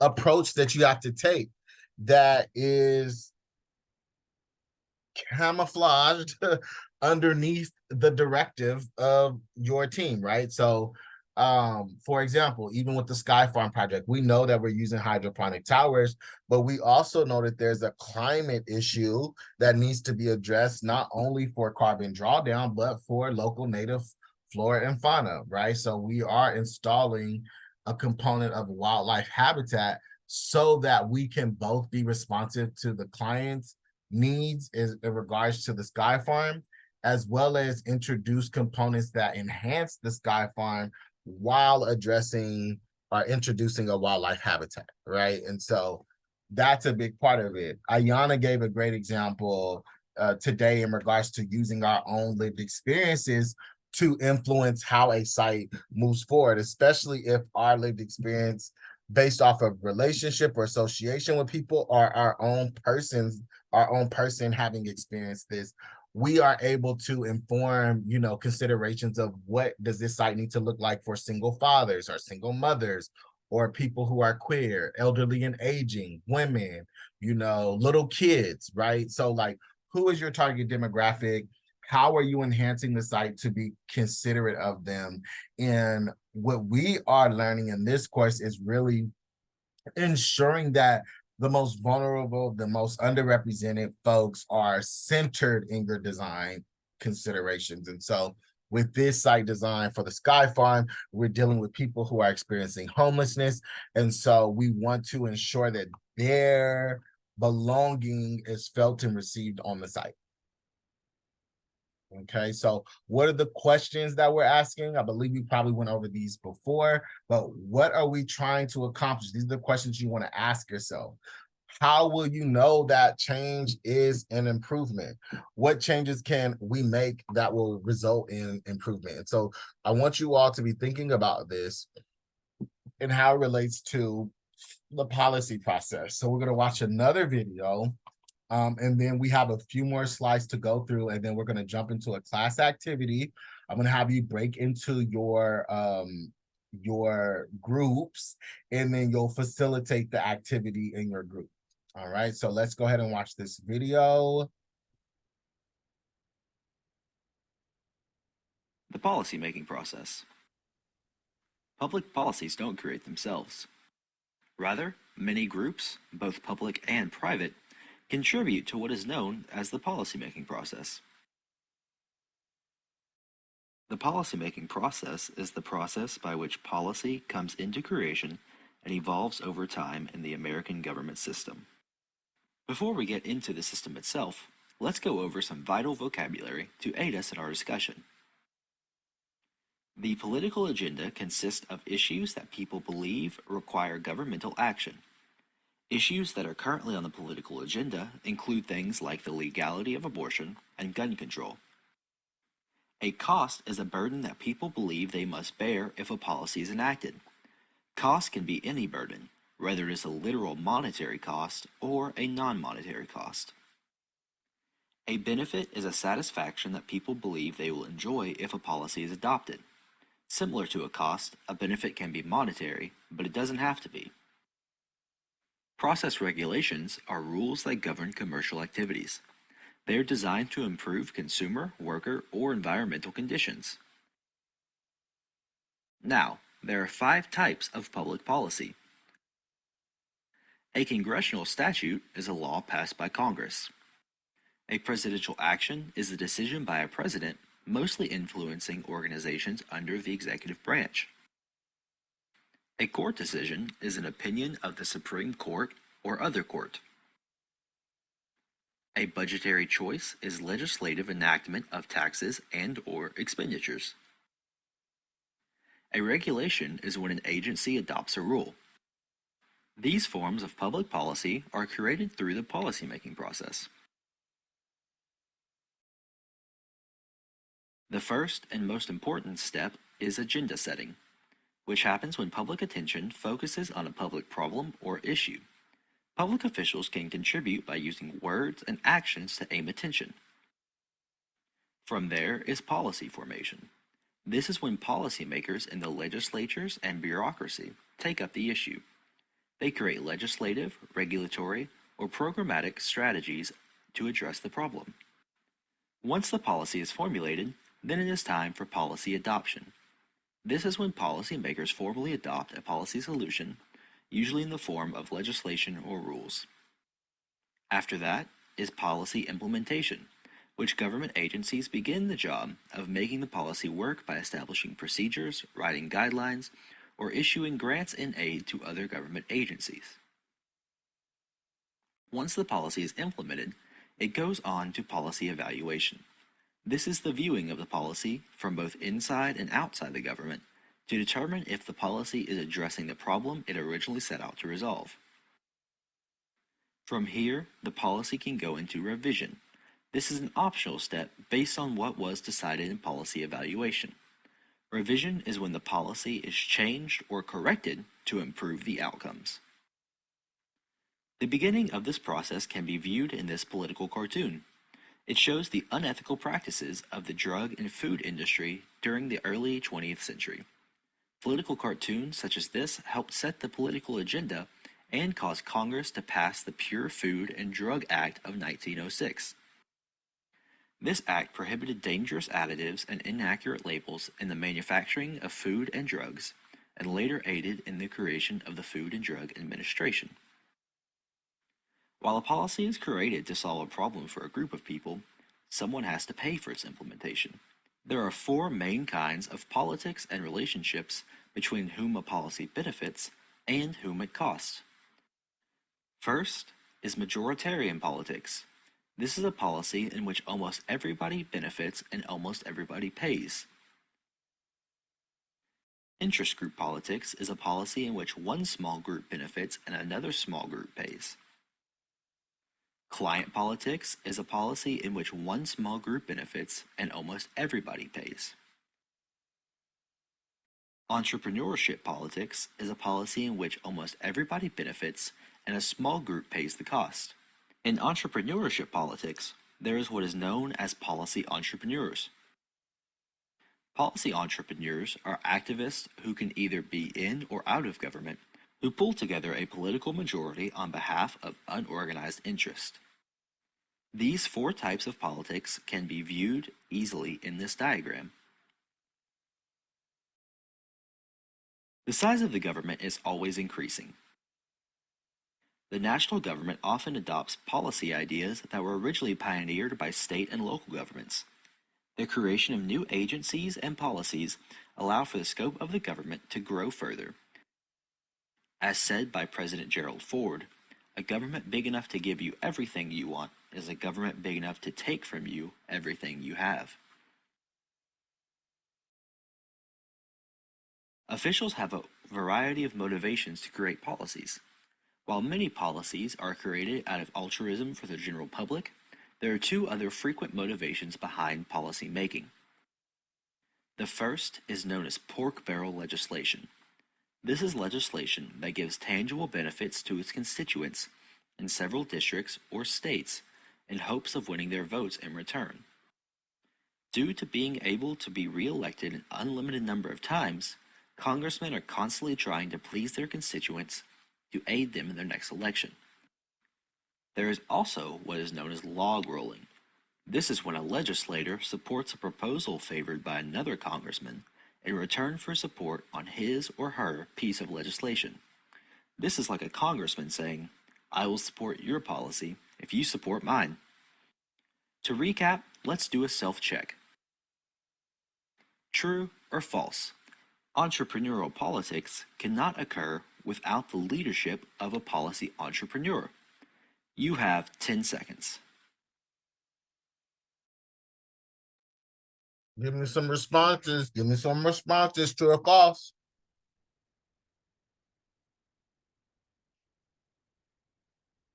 approach that you have to take that is camouflaged underneath the directive of your team, right? So For example, even with the Sky Farm project, we know that we're using hydroponic towers, but we also know that there's a climate issue that needs to be addressed, not only for carbon drawdown, but for local native flora and fauna, right? So we are installing a component of wildlife habitat so that we can both be responsive to the client's needs in regards to the Sky Farm, as well as introduce components that enhance the Sky Farm while addressing or introducing a wildlife habitat, right? And so that's a big part of it. Ayana gave a great example today in regards to using our own lived experiences to influence how a site moves forward, especially if our lived experience based off of relationship or association with people or our own person having experienced this, we are able to inform, you know, considerations of what does this site need to look like for single fathers or single mothers or people who are queer, elderly and aging, women, you know, little kids, right? So like, who is your target demographic? How are you enhancing the site to be considerate of them? And what we are learning in this course is really ensuring that the most vulnerable, the most underrepresented folks are centered in your design considerations. And so with this site design for the Sky Farm, we're dealing with people who are experiencing homelessness. And so we want to ensure that their belonging is felt and received on the site. Okay, so what are the questions that we're asking? I believe we probably went over these before, but what are we trying to accomplish? These are the questions you want to ask yourself. How will you know that change is an improvement? What changes can we make that will result in improvement? And so I want you all to be thinking about this and how it relates to the policy process. So we're going to watch another video. And then we have a few more slides to go through, and then we're going to jump into a class activity. I'm going to have you break into your groups, and then you'll facilitate the activity in your group. All right, so let's go ahead and watch this video. The policymaking process. Public policies don't create themselves. Rather, many groups, both public and private, contribute to what is known as the policymaking process. The policymaking process is the process by which policy comes into creation and evolves over time in the American government system. Before we get into the system itself, let's go over some vital vocabulary to aid us in our discussion. The political agenda consists of issues that people believe require governmental action. Issues that are currently on the political agenda include things like the legality of abortion and gun control. A cost is a burden that people believe they must bear if a policy is enacted. Cost can be any burden, whether it is a literal monetary cost or a non-monetary cost. A benefit is a satisfaction that people believe they will enjoy if a policy is adopted. Similar to a cost, a benefit can be monetary, but it doesn't have to be. Process regulations are rules that govern commercial activities. They are designed to improve consumer, worker, or environmental conditions. Now, there are 5 types of public policy. A congressional statute is a law passed by Congress. A presidential action is a decision by a president, mostly influencing organizations under the executive branch. A court decision is an opinion of the Supreme Court or other court. A budgetary choice is legislative enactment of taxes and/or expenditures. A regulation is when an agency adopts a rule. These forms of public policy are created through the policymaking process. The first and most important step is agenda setting, which happens when public attention focuses on a public problem or issue. Public officials can contribute by using words and actions to aim attention. From there is policy formation. This is when policymakers in the legislatures and bureaucracy take up the issue. They create legislative, regulatory, or programmatic strategies to address the problem. Once the policy is formulated, then it is time for policy adoption. This is when policymakers formally adopt a policy solution, usually in the form of legislation or rules. After that is policy implementation, which government agencies begin the job of making the policy work by establishing procedures, writing guidelines, or issuing grants and aid to other government agencies. Once the policy is implemented, it goes on to policy evaluation. This is the viewing of the policy from both inside and outside the government to determine if the policy is addressing the problem it originally set out to resolve. From here, the policy can go into revision. This is an optional step based on what was decided in policy evaluation. Revision is when the policy is changed or corrected to improve the outcomes. The beginning of this process can be viewed in this political cartoon. It shows the unethical practices of the drug and food industry during the early 20th century. Political cartoons such as this helped set the political agenda and caused Congress to pass the Pure Food and Drug Act of 1906. This act prohibited dangerous additives and inaccurate labels in the manufacturing of food and drugs, and later aided in the creation of the Food and Drug Administration. While a policy is created to solve a problem for a group of people, someone has to pay for its implementation. There are four main kinds of politics and relationships between whom a policy benefits and whom it costs. First is majoritarian politics. This is a policy in which almost everybody benefits and almost everybody pays. Interest group politics is a policy in which one small group benefits and another small group pays. Client politics is a policy in which one small group benefits and almost everybody pays. Entrepreneurship politics is a policy in which almost everybody benefits and a small group pays the cost. In entrepreneurship politics, there is what is known as policy entrepreneurs. Policy entrepreneurs are activists who can either be in or out of government, who pull together a political majority on behalf of unorganized interest. These four types of politics can be viewed easily in this diagram. The size of the government is always increasing. The national government often adopts policy ideas that were originally pioneered by state and local governments. The creation of new agencies and policies allow for the scope of the government to grow further. As said by President Gerald Ford, a government big enough to give you everything you want is a government big enough to take from you everything you have. Officials have a variety of motivations to create policies. While many policies are created out of altruism for the general public, there are two other frequent motivations behind policy making. The first is known as pork barrel legislation. This is legislation that gives tangible benefits to its constituents in several districts or states in hopes of winning their votes in return. Due to being able to be re-elected an unlimited number of times, congressmen are constantly trying to please their constituents to aid them in their next election. There is also what is known as log rolling. This is when a legislator supports a proposal favored by another congressman in return for support on his or her piece of legislation. This is like a congressman saying, "I will support your policy if you support mine." To recap, let's do a self-check. True or false? Entrepreneurial politics cannot occur without the leadership of a policy entrepreneur. You have 10 seconds. Give me some responses. Give me some responses, true or false.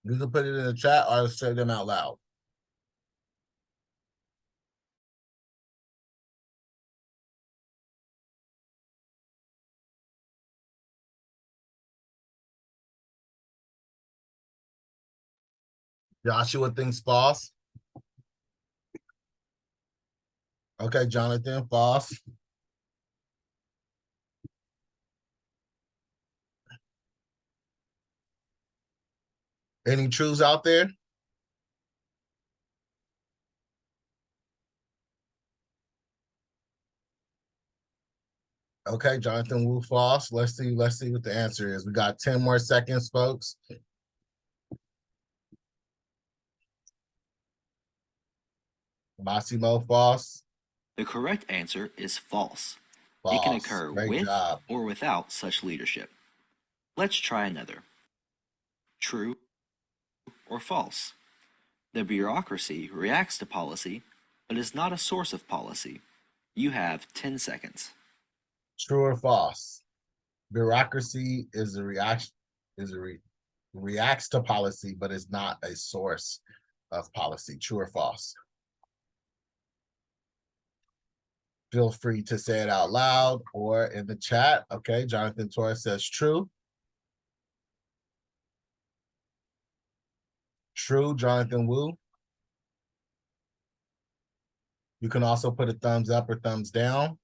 You can put it in the chat or say them out loud. Joshua thinks false. Okay, Jonathan, false. Any truths out there? Okay, Jonathan Wu false. Let's see what the answer is. We got 10 more seconds, folks. Massimo false. The correct answer is false. False. It can occur Great with job. or without such leadership. Let's try another. True or false? The bureaucracy reacts to policy, but is not a source of policy. You have 10 seconds. True or false? Bureaucracy reacts to policy, but is not a source of policy. True or false? Feel free to say it out loud or in the chat. Okay, Jonathan Torres says true. True, Jonathan Wu. You can also put a thumbs up or thumbs down.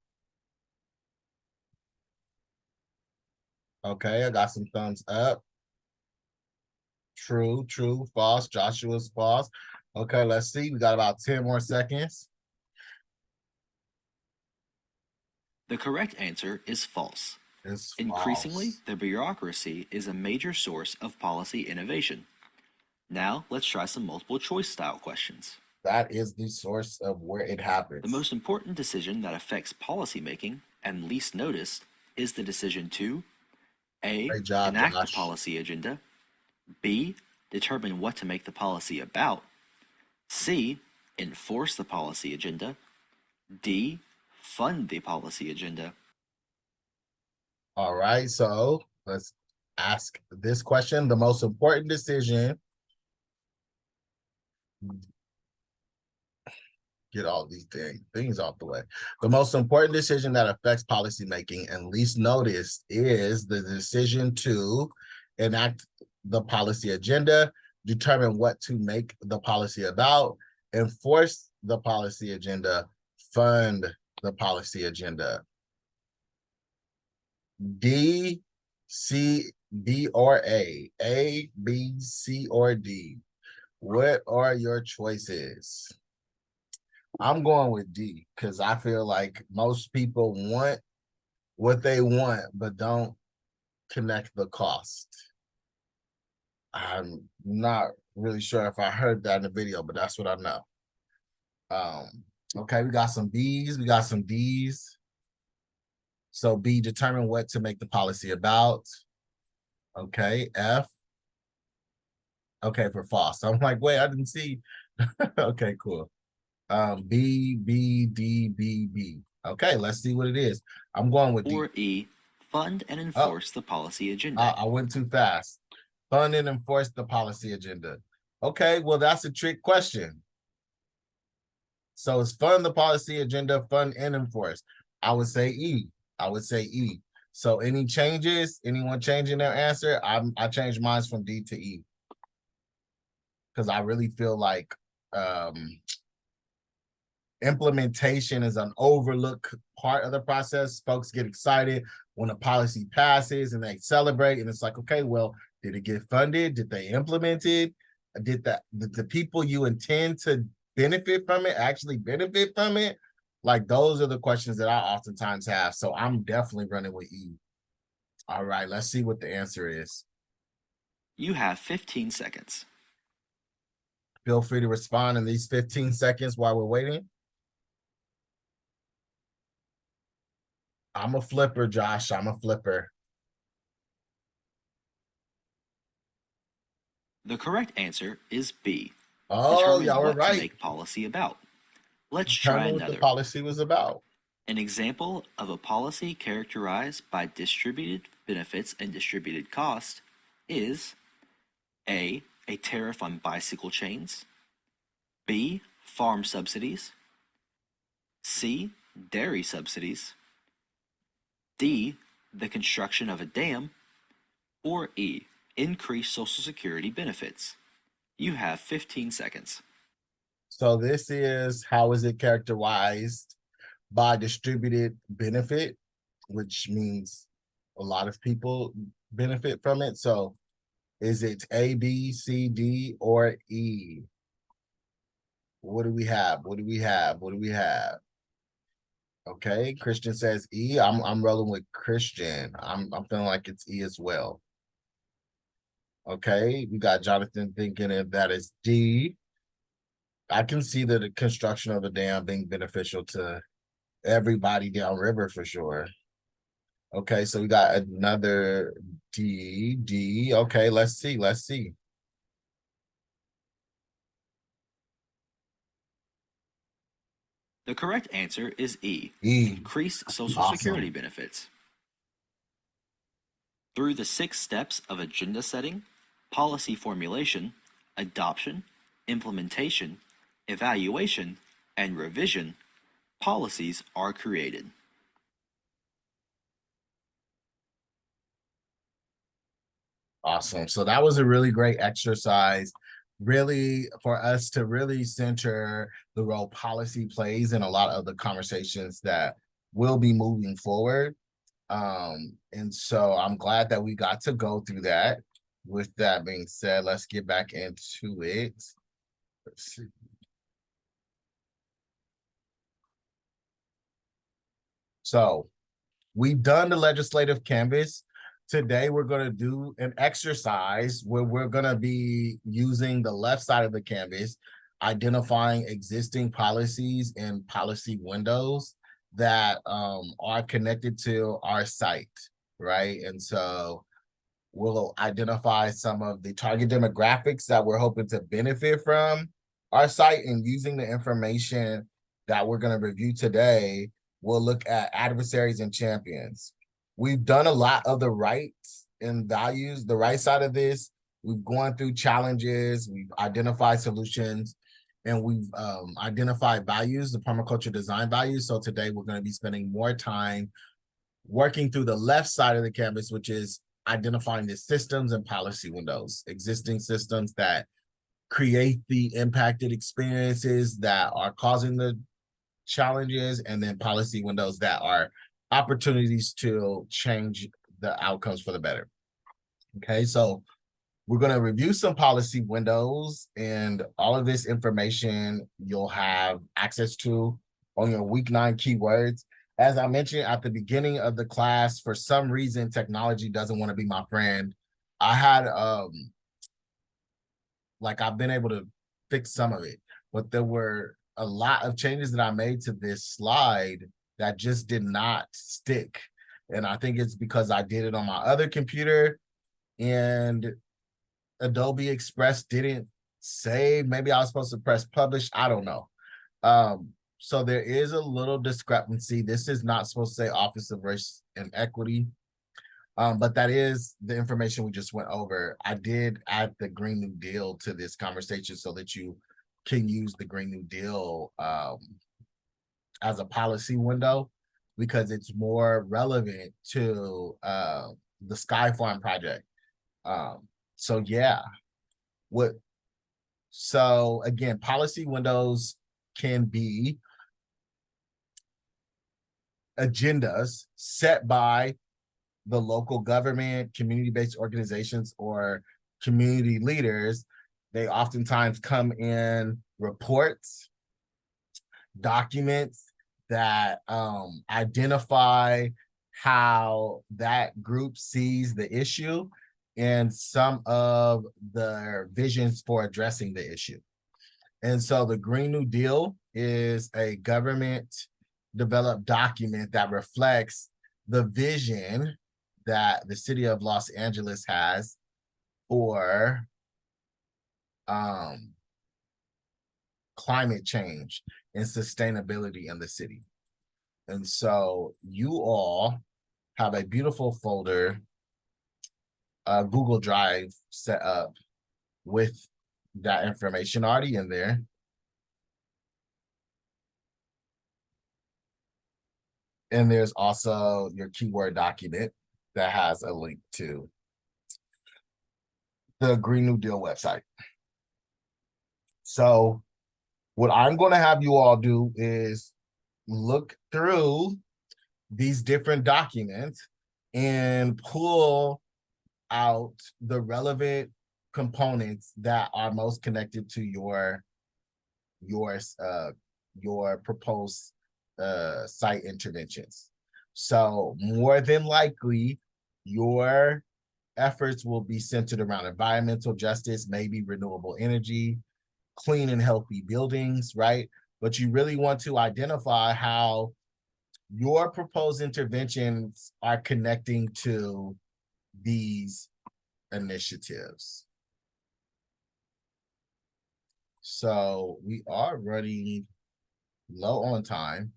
Okay, I got some thumbs up. True, false. Joshua's false. Okay, let's see. We got about 10 more seconds. The correct answer is false. It's Increasingly, false. the bureaucracy is a major source of policy innovation. Now, let's try some multiple choice style questions. That is the source of where it happens. The most important decision that affects policymaking and least noticed is the decision to A. Great job, Enact Josh. the policy agenda, B. Determine what to make the policy about, C. Enforce the policy agenda, D. Fund the policy agenda. All right, so let's ask this question. The most important decision, get all these things off the way. The most important decision that affects policymaking and least noticed is the decision to enact the policy agenda, determine what to make the policy about, enforce the policy agenda, fund the policy agenda. D, C, B, or A? A, B, C, or D? What are your choices? I'm going with D because I feel like most people want what they want, but don't connect the cost. I'm not really sure if I heard that in the video, but that's what I know. Okay, we got some B's, we got some D's. So B, determine what to make the policy about. Okay, F. Okay, for false. I'm like, wait, I didn't see. Okay, cool. B, B, D, B, B. Okay, let's see what it is. I'm going with D. Or E. Fund and enforce the policy agenda. I went too fast. Fund and enforce the policy agenda. Okay, well, that's a trick question. So it's fund the policy agenda, fund and enforce. I would say E. I would say E. So any changes? Anyone changing their answer? I changed mine from D to E. Because I really feel like implementation is an overlooked part of the process. Folks get excited when a policy passes and they celebrate, and it's like, okay, well, did it get funded? Did they implement it? Did the people you intend to benefit from it actually benefit from it? Like, those are the questions that I oftentimes have. So I'm definitely running with E. All right, let's see what the answer is. You have 15 seconds. Feel free to respond in these 15 seconds while we're waiting. I'm a flipper, Josh. I'm a flipper. The correct answer is B. Oh, Determine y'all were what right. to make policy about. Let's Determine try what another. the policy was about. An example of a policy characterized by distributed benefits and distributed cost is A. A tariff on bicycle chains, B. Farm subsidies, C. Dairy subsidies, D. The construction of a dam, or E. Increased Social Security benefits. You have 15 seconds. So this is, how is it characterized by distributed benefit, which means a lot of people benefit from it. So is it A, B, C, D, or E? What do we have? What do we have? What do we have? Okay, Christian says E. I'm rolling with Christian. I'm feeling like it's E as well. Okay, we got Jonathan thinking if that is D. I can see the construction of the dam being beneficial to everybody downriver for sure. Okay, so we got another D. Okay, let's see. The correct answer is E. E. Increased Social Awesome. Security benefits. Through the 6 steps of agenda setting, policy formulation, adoption, implementation, evaluation, and revision, policies are created. Awesome. So that was a really great exercise, really for us to really center the role policy plays in a lot of the conversations that will be moving forward. And so I'm glad that we got to go through that. With that being said, let's get back into it. Let's see. So we've done the legislative canvas. Today, we're going to do an exercise where we're going to be using the left side of the canvas, identifying existing policies and policy windows that are connected to our site, right? And so we'll identify some of the target demographics that we're hoping to benefit from our site, and using the information that we're going to review today, we'll look at adversaries and champions. We've done a lot of the rights and values, the right side of this. We've gone through challenges, we've identified solutions, and we've identified values, the permaculture design values. So today we're going to be spending more time working through the left side of the canvas, which is identifying the systems and policy windows, existing systems that create the impacted experiences that are causing the challenges, and then policy windows that are opportunities to change the outcomes for the better. Okay, so we're going to review some policy windows, and all of this information you'll have access to on your week 9 keywords. As I mentioned at the beginning of the class, for some reason, technology doesn't want to be my friend. I had, I've been able to fix some of it, but there were a lot of changes that I made to this slide that just did not stick. And I think it's because I did it on my other computer and Adobe Express didn't save. Maybe I was supposed to press publish. I don't know. So there is a little discrepancy. This is not supposed to say Office of Race and Equity, but that is the information we just went over. I did add the Green New Deal to this conversation so that you can use the Green New Deal as a policy window, because it's more relevant to the Sky Farm project. So yeah, so again, policy windows can be agendas set by the local government, community-based organizations, or community leaders. They oftentimes come in reports, documents that identify how that group sees the issue and some of their visions for addressing the issue. And so the Green New Deal is a government developed document that reflects the vision that the city of Los Angeles has for climate change and sustainability in the city. And so you all have a beautiful folder, Google Drive set up with that information already in there. And there's also your keyword document that has a link to the Green New Deal website. So what I'm going to have you all do is look through these different documents and pull out the relevant components that are most connected to your proposed site interventions. So more than likely, your efforts will be centered around environmental justice, maybe renewable energy, clean and healthy buildings, right? But you really want to identify how your proposed interventions are connecting to these initiatives. So we are running low on time.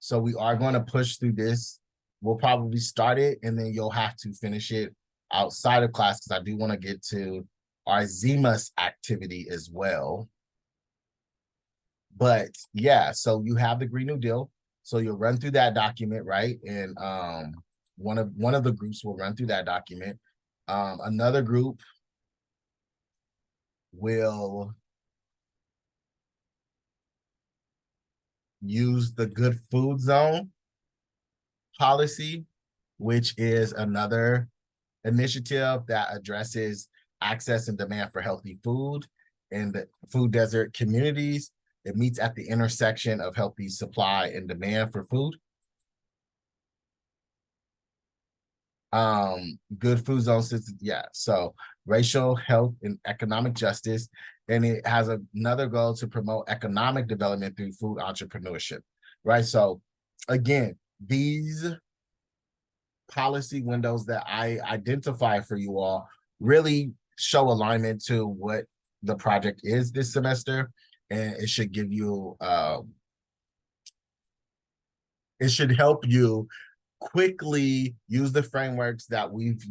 So we are going to push through this. We'll probably start it and then you'll have to finish it outside of class because I do want to get to our ZMUS activity as well. But yeah, so you have the Green New Deal. So you'll run through that document, right? And one of the groups will run through that document. Another group will use the Good Food Zone policy, which is another initiative that addresses access and demand for healthy food in the food desert communities. It meets at the intersection of healthy supply and demand for food. Good food zone system, yeah. So racial, health, and economic justice. And it has another goal to promote economic development through food entrepreneurship, right? So again, these policy windows that I identify for you all really show alignment to what the project is this semester. And it should give you, it should help you quickly use the frameworks that we've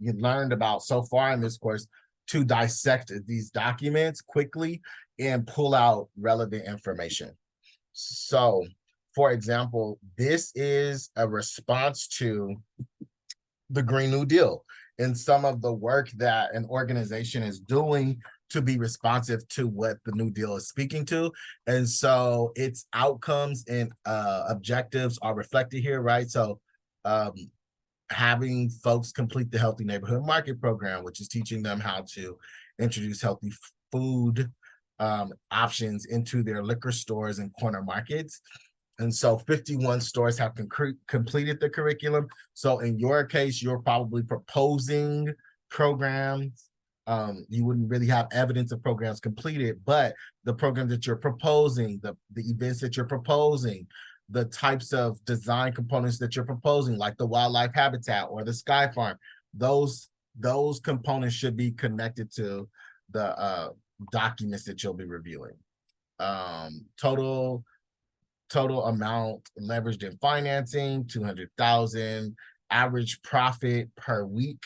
learned about so far in this course to dissect these documents quickly and pull out relevant information. So, for example, this is a response to the Green New Deal and some of the work that an organization is doing to be responsive to what the New Deal is speaking to. And so its outcomes and objectives are reflected here, right? So having folks complete the Healthy Neighborhood Market Program, which is teaching them how to introduce healthy food options into their liquor stores and corner markets. And so 51 stores have completed the curriculum. So in your case, you're probably proposing programs. You wouldn't really have evidence of programs completed, but the programs that you're proposing, the events that you're proposing, the types of design components that you're proposing, like the wildlife habitat or the sky farm, those components should be connected to the documents that you'll be reviewing. Total amount leveraged in financing, 200,000. Average profit per week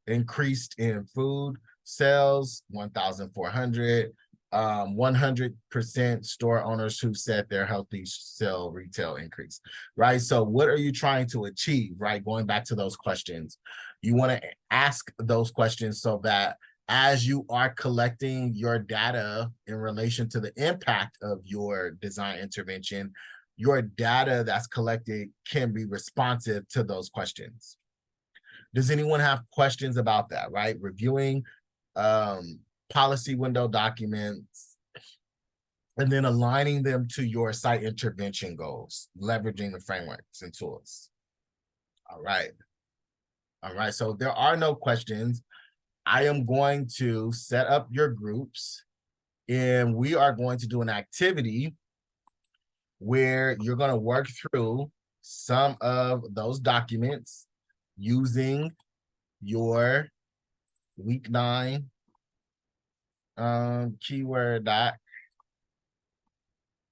increased in food sales, 1,400. 100% store owners who said their healthy sell retail increase, right? So what are you trying to achieve, right? Going back to those questions, you want to ask those questions so that as you are collecting your data in relation to the impact of your design intervention, your data that's collected can be responsive to those questions. Does anyone have questions about that, right? Reviewing policy window documents and then aligning them to your site intervention goals, leveraging the frameworks and tools. All right. So there are no questions. I am going to set up your groups and we are going to do an activity where you're going to work through some of those documents using your week 9 keyword doc.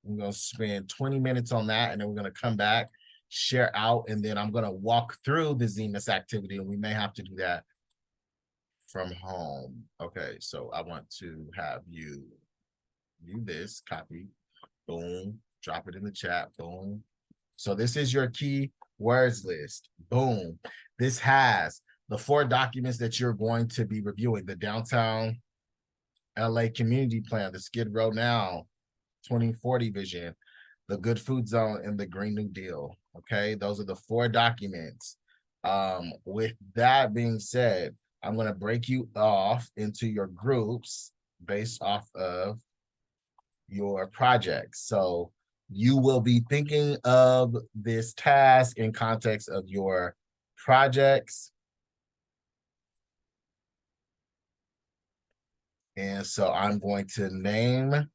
I'm going to spend 20 minutes on that and then we're going to come back, share out, and then I'm going to walk through the ZMUS activity and we may have to do that from home. Okay, so I want to have you do this, copy, boom, drop it in the chat, boom. So this is your key words list, boom. This has the 4 documents that you're going to be reviewing: the Downtown LA Community Plan, the Skid Row Now 2040 Vision, the Good Food Zone, and the Green New Deal. Okay, those are the 4 documents. With that being said, I'm going to break you off into your groups based off of your projects. So You will be thinking of this task in context of your projects. And so I'm going to name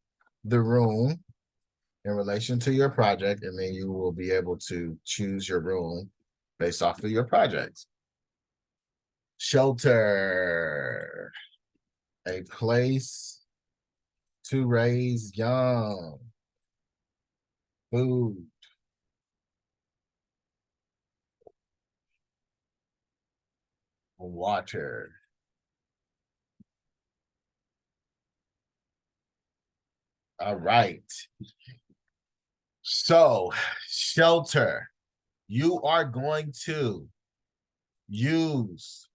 the room in relation to your project, and then you will be able to choose your room based off of your projects. Shelter, a place to raise young. Food. Water. All right. So, shelter, you are going to use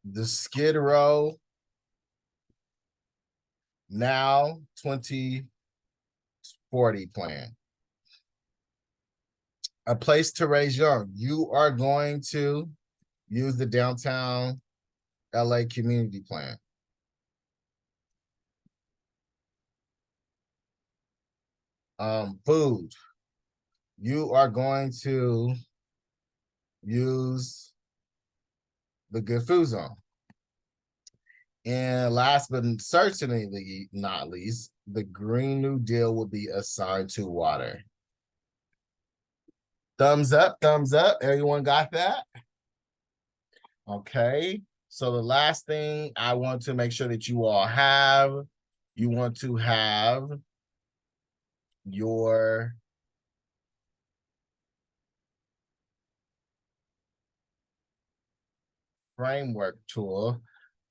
the Skid Row Now 2040 plan. A place to raise young. You are going to use the downtown LA community plan. Food. You are going to use the Good Food Zone. And last but certainly not least, the Green New Deal will be assigned to water. Thumbs up, thumbs up. Everyone got that? Okay. So the last thing I want to make sure that you all have, you want to have your framework tool.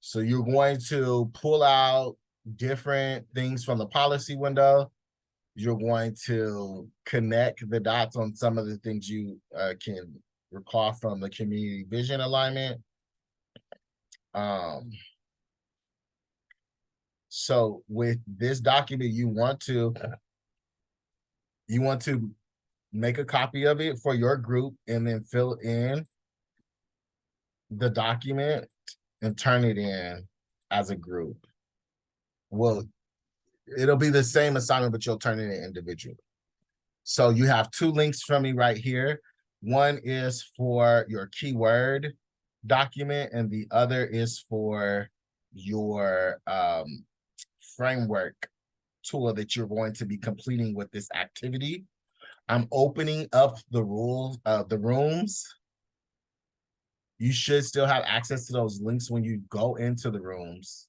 So you're going to pull out different things from the policy window. You're going to connect the dots on some of the things you can recall from the community vision alignment. So with this document, you want to make a copy of it for your group and then fill in the document and turn it in as a group. Well, it'll be the same assignment, but you'll turn it in individually. So you have two links from me right here. One is for your keyword document, and the other is for your framework tool that you're going to be completing with this activity. I'm opening up the rules of the rooms. You should still have access to those links when you go into the rooms.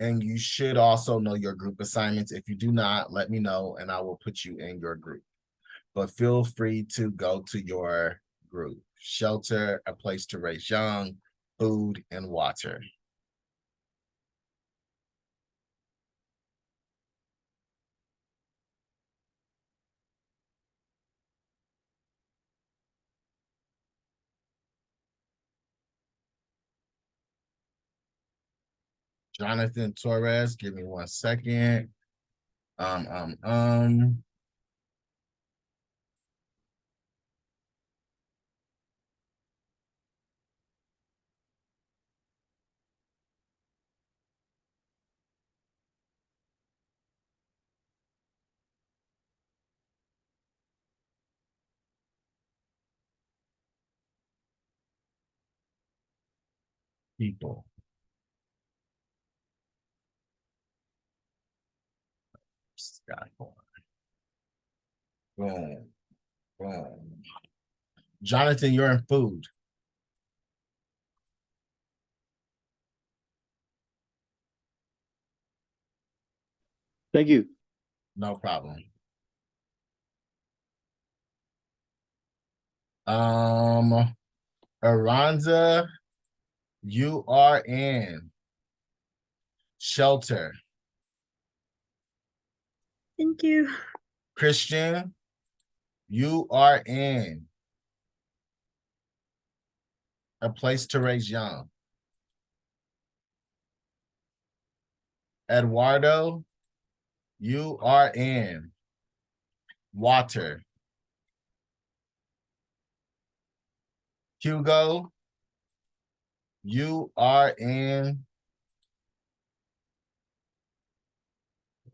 And you should also know your group assignments. If you do not, let me know and I will put you in your group. But feel free to go to your group. Shelter, a place to raise young, food, and water. Jonathan Torres, give me 1 second. People. Skyborn. Boom. Boom. Jonathan, you're in food. Thank you. No problem. Aranza, you are in shelter. Thank you. Christian, you are in a place to raise young. Eduardo, you are in water. Hugo, you are in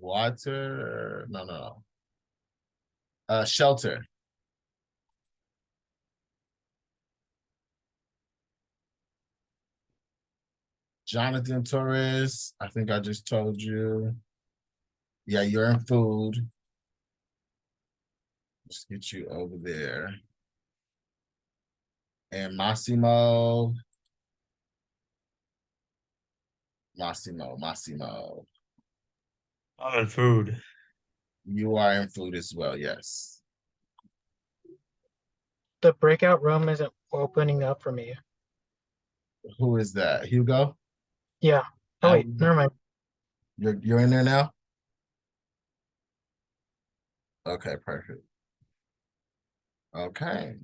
Water, no. Shelter. Jonathan Torres, I think I just told you. Yeah, you're in food. Let's get you over there. And Massimo. I'm in food. You are in food as well, yes. The breakout room isn't opening up for me. Who is that? Hugo? Yeah. Oh wait, never mind. You're in there now? Okay, perfect. Okay.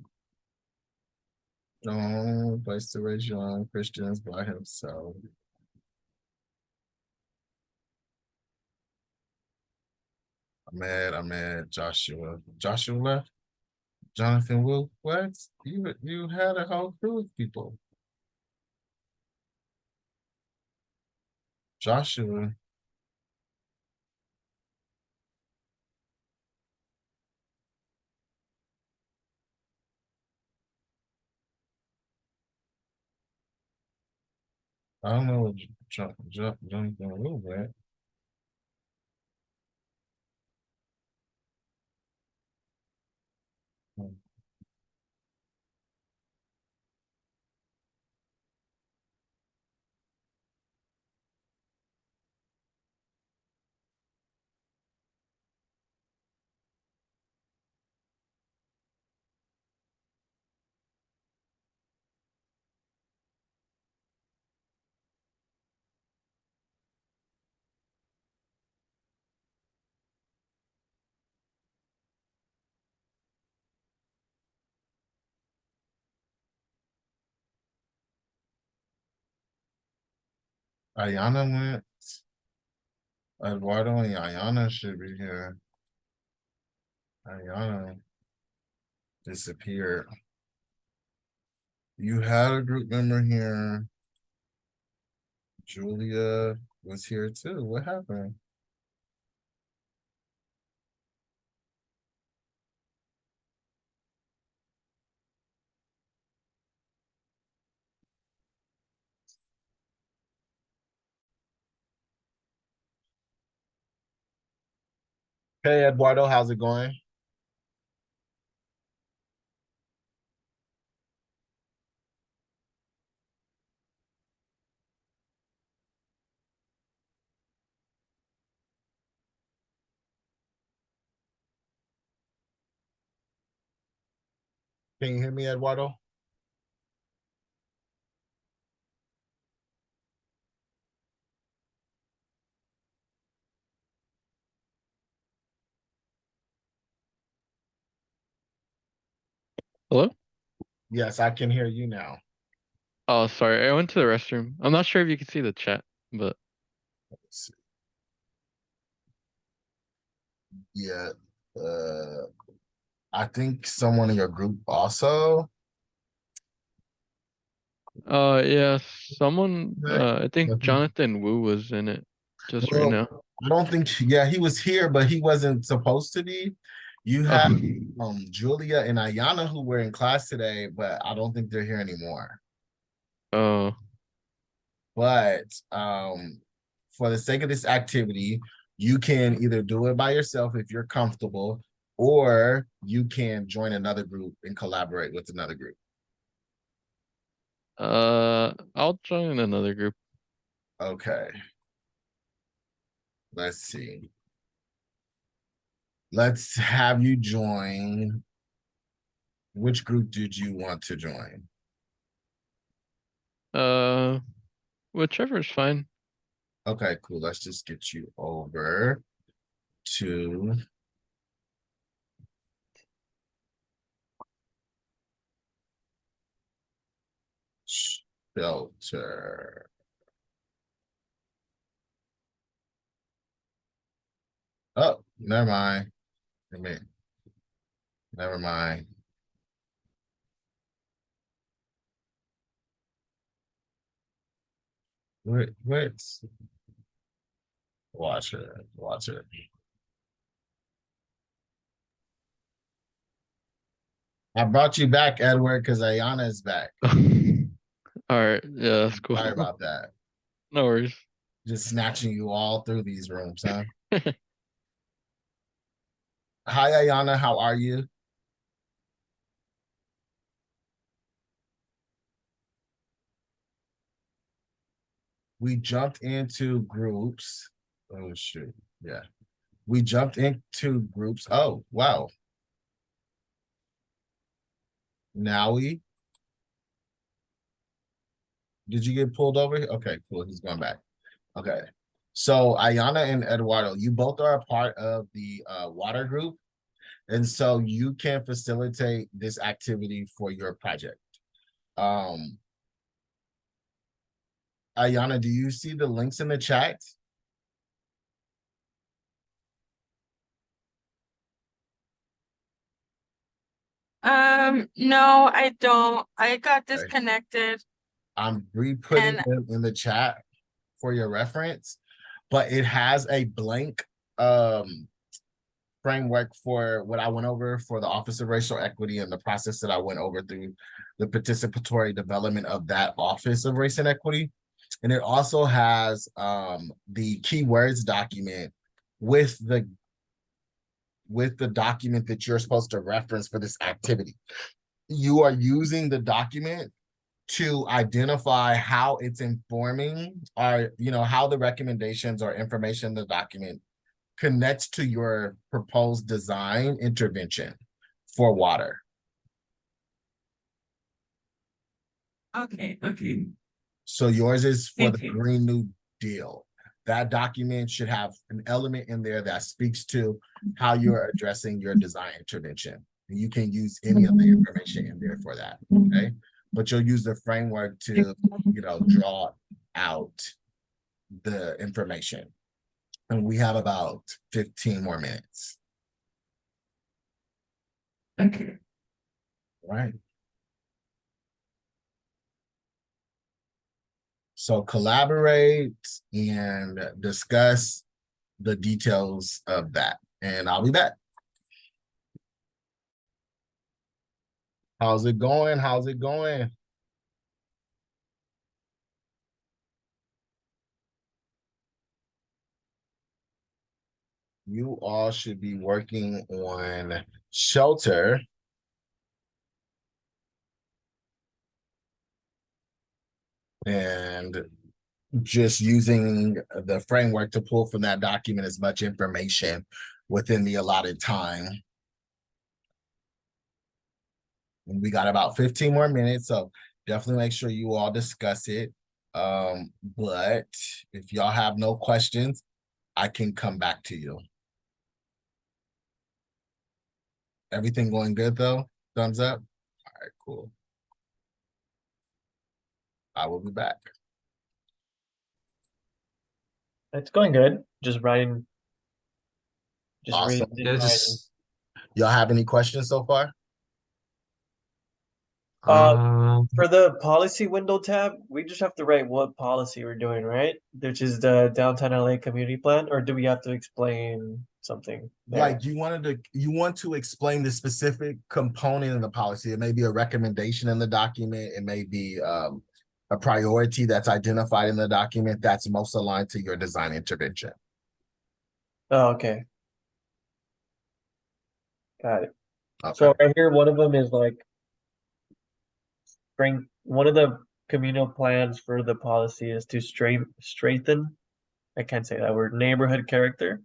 Don't place to raise young Christians by himself. Ahmed, Joshua. Joshua left? Jonathan Wu, what? You had a whole crew of people. Joshua. I don't know what Jonathan Wu went. Ayana went. Eduardo and Ayana should be here. Ayana disappeared. You had a group member here. Julia was here too. What happened? Hey, Eduardo, how's it going? Can you hear me, Eduardo? Hello? Yes, I can hear you now. Oh, sorry. I went to the restroom. I'm not sure if you can see the chat, but Let's see. Yeah. Uh, I think someone in your group also. yeah, someone Right. I think Jonathan Wu was in it just right now. Well, I don't think, yeah, he was here, but he wasn't supposed to be. You have Julia and Ayana who were in class today, but I don't think they're here anymore. Oh. But for the sake of this activity, you can either do it by yourself if you're comfortable, or you can join another group and collaborate with another group. I'll join another group. Okay. Let's see. Let's have you join. Which group did you want to join? Whichever is fine. Okay, cool. Let's just get you over to shelter. Oh, never mind. Never mind. Wait. Watch it. Watch it. I brought you back, Edward, because Ayana is back. All right, yeah, that's cool. Sorry about that. No worries. Just snatching you all through these rooms, huh? Hi, Ayana. How are you? We jumped into groups. Oh, shoot. Yeah. We jumped into groups. Oh, wow. Now did you get pulled over? Okay, cool. He's going back. Okay. So Ayana and Eduardo, you both are a part of the water group. And so you can facilitate this activity for your project. Ayana, do you see the links in the chat? No, I don't. I got disconnected. I'm re-putting them in the chat for your reference, but it has a blank framework for what I went over for the Office of Racial Equity and the process that I went over through the participatory development of that Office of Race and Equity. And it also has the keywords document with the document that you're supposed to reference for this activity. You are using the document to identify how it's informing or, how the recommendations or information in the document connects to your proposed design intervention for water. Okay. So yours is for the Green New Deal. That document should have an element in there that speaks to how you're addressing your design intervention. And you can use any of the information in there for that, okay? But you'll use the framework to, draw out the information. And we have about 15 more minutes. Okay. All right. So collaborate and discuss the details of that. And I'll be back. How's it going? How's it going? You all should be working on shelter. And just using the framework to pull from that document as much information within the allotted time. And we got about 15 more minutes, so definitely make sure you all discuss it. But if y'all have no questions, I can come back to you. Everything going good though? Thumbs up? All right, cool. I will be back. It's going good. Just writing. Just Awesome. reading. Y'all have any questions so far? For the policy window tab, we just have to write what policy we're doing, right? Which is the downtown LA community plan, or do we have to explain something there? Like you want to explain the specific component in the policy. It may be a recommendation in the document. It may be a priority that's identified in the document that's most aligned to your design intervention. Oh, okay. Got it. Okay. So right here, one of them is like one of the communal plans for the policy is to strengthen, I can't say that word, neighborhood character.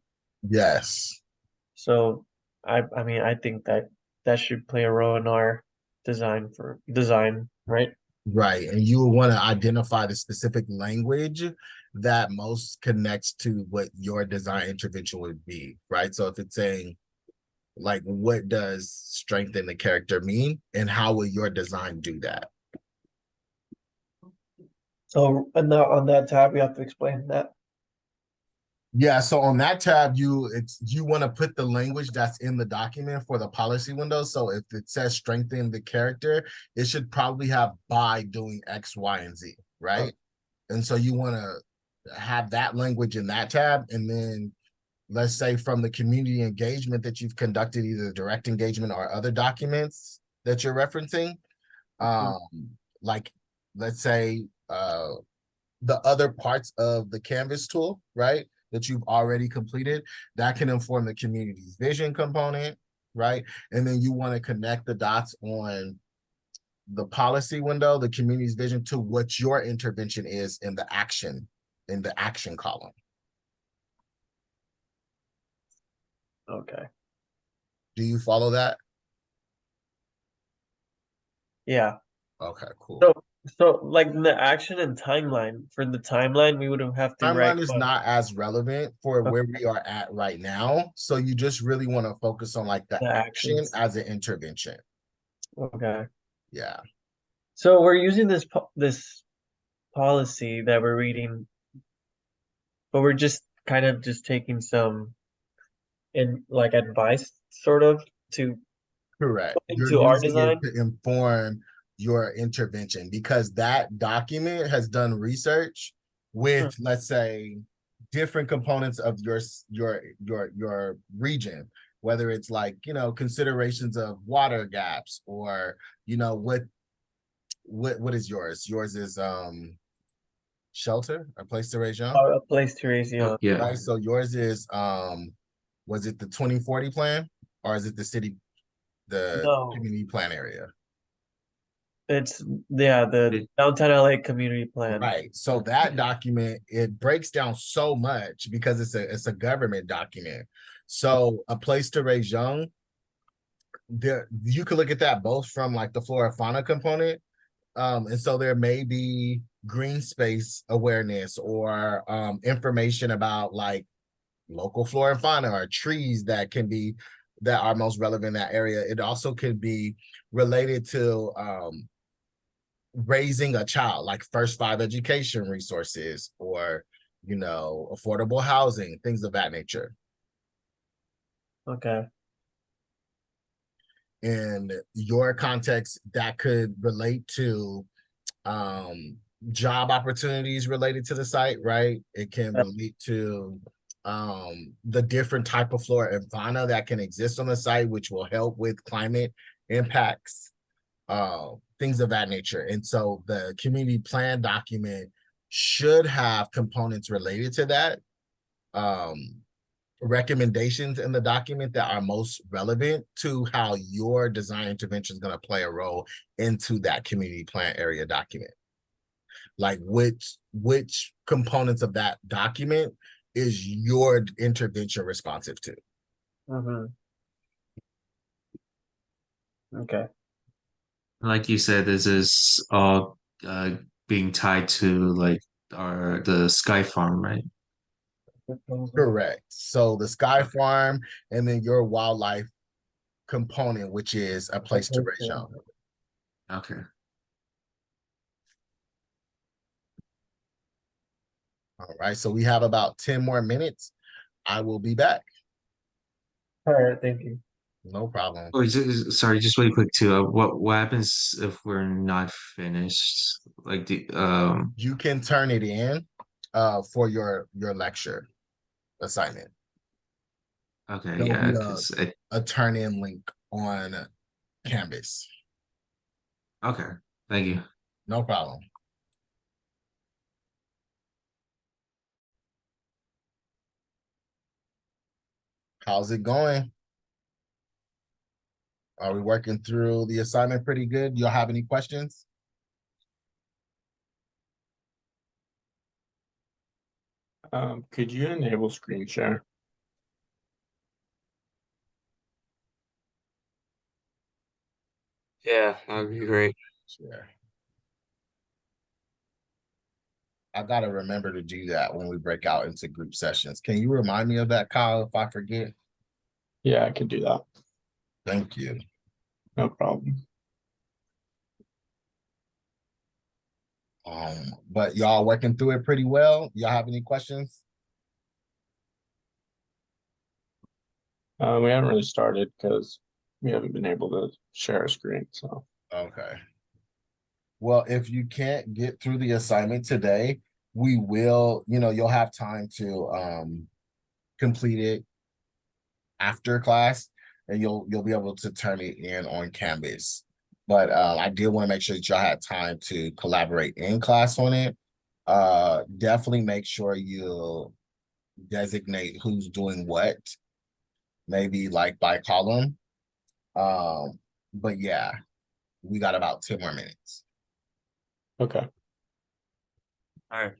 Yes. So I mean, I think that should play a role in our design, right? Right. And you will want to identify the specific language that most connects to what your design intervention would be, right? So if it's saying, like, what does strengthen the character mean, and how will your design do that? So on that tab, we have to explain that. Yeah, so on that tab, you want to put the language that's in the document for the policy window. So if it says strengthen the character, it should probably have by doing X, Y, and Z, right? And so you want to have that language in that tab, and then let's say from the community engagement that you've conducted, either direct engagement or other documents that you're referencing, like let's say the other parts of the Canvas tool, right, that you've already completed, that can inform the community's vision component, right? And then you want to connect the dots on the policy window, the community's vision, to what your intervention is in the action column. Okay. Do you follow that? Yeah. Okay, cool. So like the action and timeline, for the timeline, we would have to write. Timeline is not as relevant for where we are at right now. So you just really want to focus on like the action actions. as an intervention. Okay. Yeah. So we're using this policy that we're reading, but we're just kind of just taking some like advice sort of to Correct. You're into our using design. it to inform your intervention, because that document has done research with, let's say, different components of your region, whether it's like, you know, considerations of water gaps, or, you know, what is yours? Yours is shelter, a place to raise young. A place to raise young. Yeah. Right. So yours is was it the 2040 plan, or is it the No. community plan area? It's the downtown LA community plan. Right. So that document, it breaks down so much because it's a government document. So a place to raise young, there you could look at that both from like the flora fauna component. And so there may be green space awareness, or information about like local flora and fauna, or trees that are most relevant in that area. It also could be related to raising a child, like first 5 education resources, or, you know, affordable housing, things of that nature. Okay. In your context, that could relate to job opportunities related to the site, right? It can relate to the different type of flora and fauna that can exist on the site, which will help with climate impacts, things of that nature. And so the community plan document should have components related to that, recommendations in the document that are most relevant to how your design intervention is going to play a role into that community plan area document. Like which components of that document is your intervention responsive to? Okay. Like you said, this is all being tied to like the Sky Farm, right? Correct. So the Sky Farm, and then your wildlife component, which is a place to raise young. Okay. All right. So we have about 10 more minutes. I will be back. All right. Thank you. No problem. Oh, sorry, just really quick too. What happens if we're not finished? Like you can turn it in for your lecture assignment. Okay, There'll yeah, be a turn-in link on Canvas. Okay, thank you. No problem. How's it going? Are we working through the assignment pretty good? Y'all have any questions? Could you enable screen share? Yeah, that'd be great. Sure. I gotta remember to do that when we break out into group sessions. Can you remind me of that, Kyle, if I forget? Yeah, I can do that. Thank you. No problem. But y'all working through it pretty well. Y'all have any questions? We haven't really started because we haven't been able to share a screen. So okay. Well, if you can't get through the assignment today, we will, you'll have time to complete it after class, and you'll be able to turn it in on Canvas. But I did want to make sure that y'all had time to collaborate in class on it. Definitely make sure you designate who's doing what, maybe like by column. But yeah, we got about 10 more minutes. Okay. All right.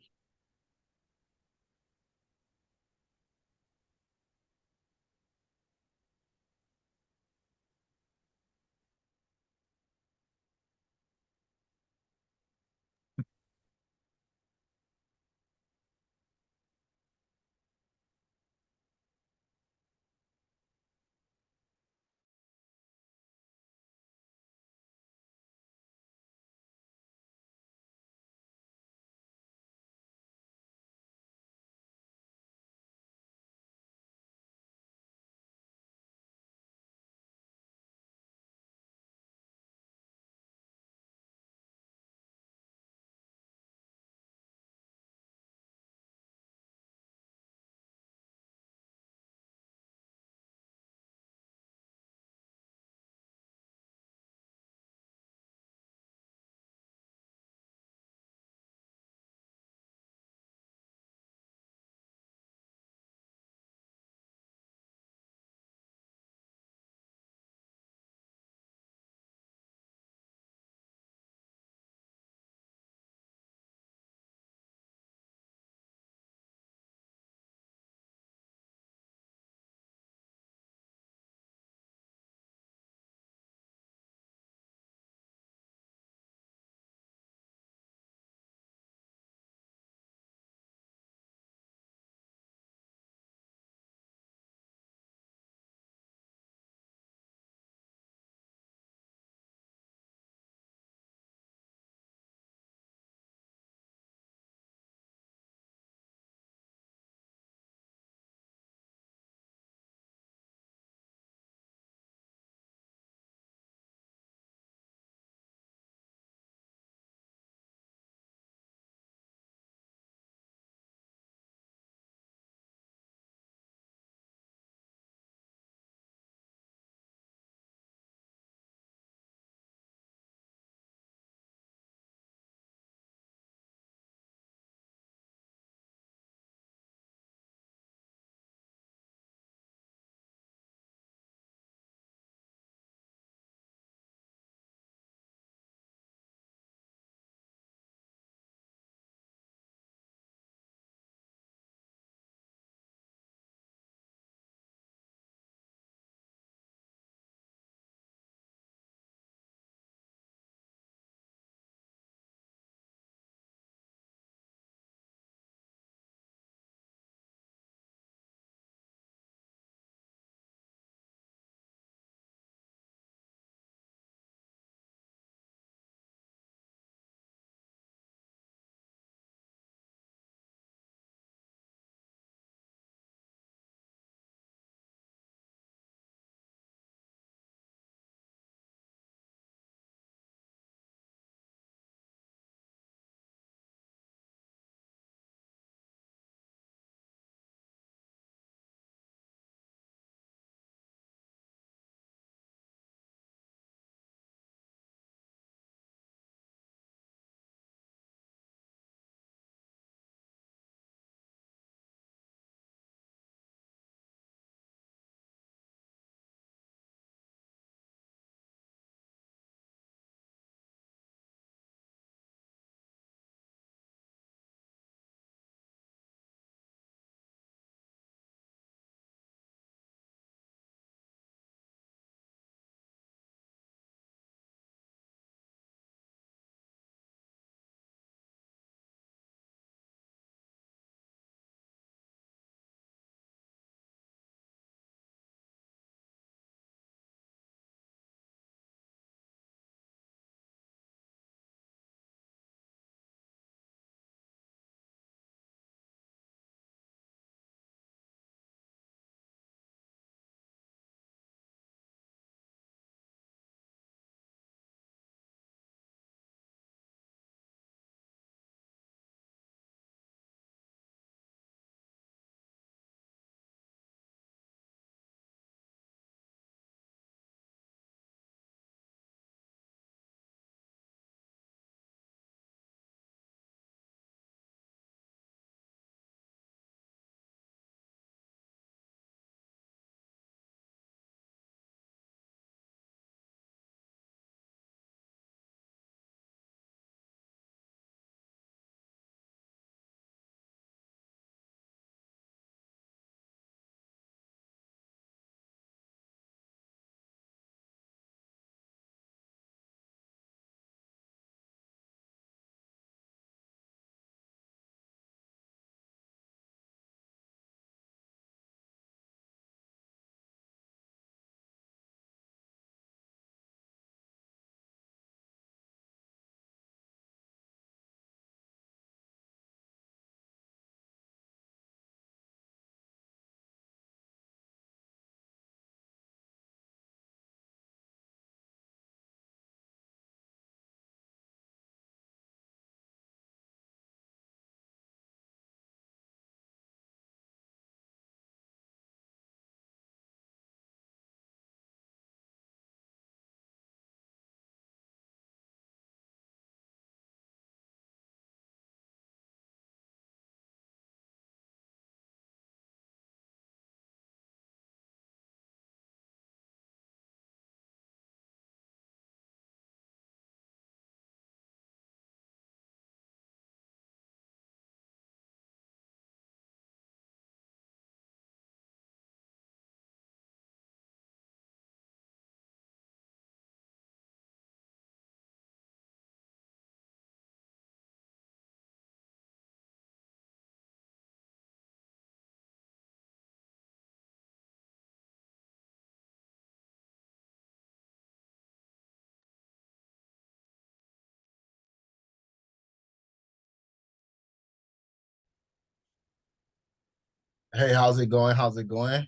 Hey, how's it going? How's it going?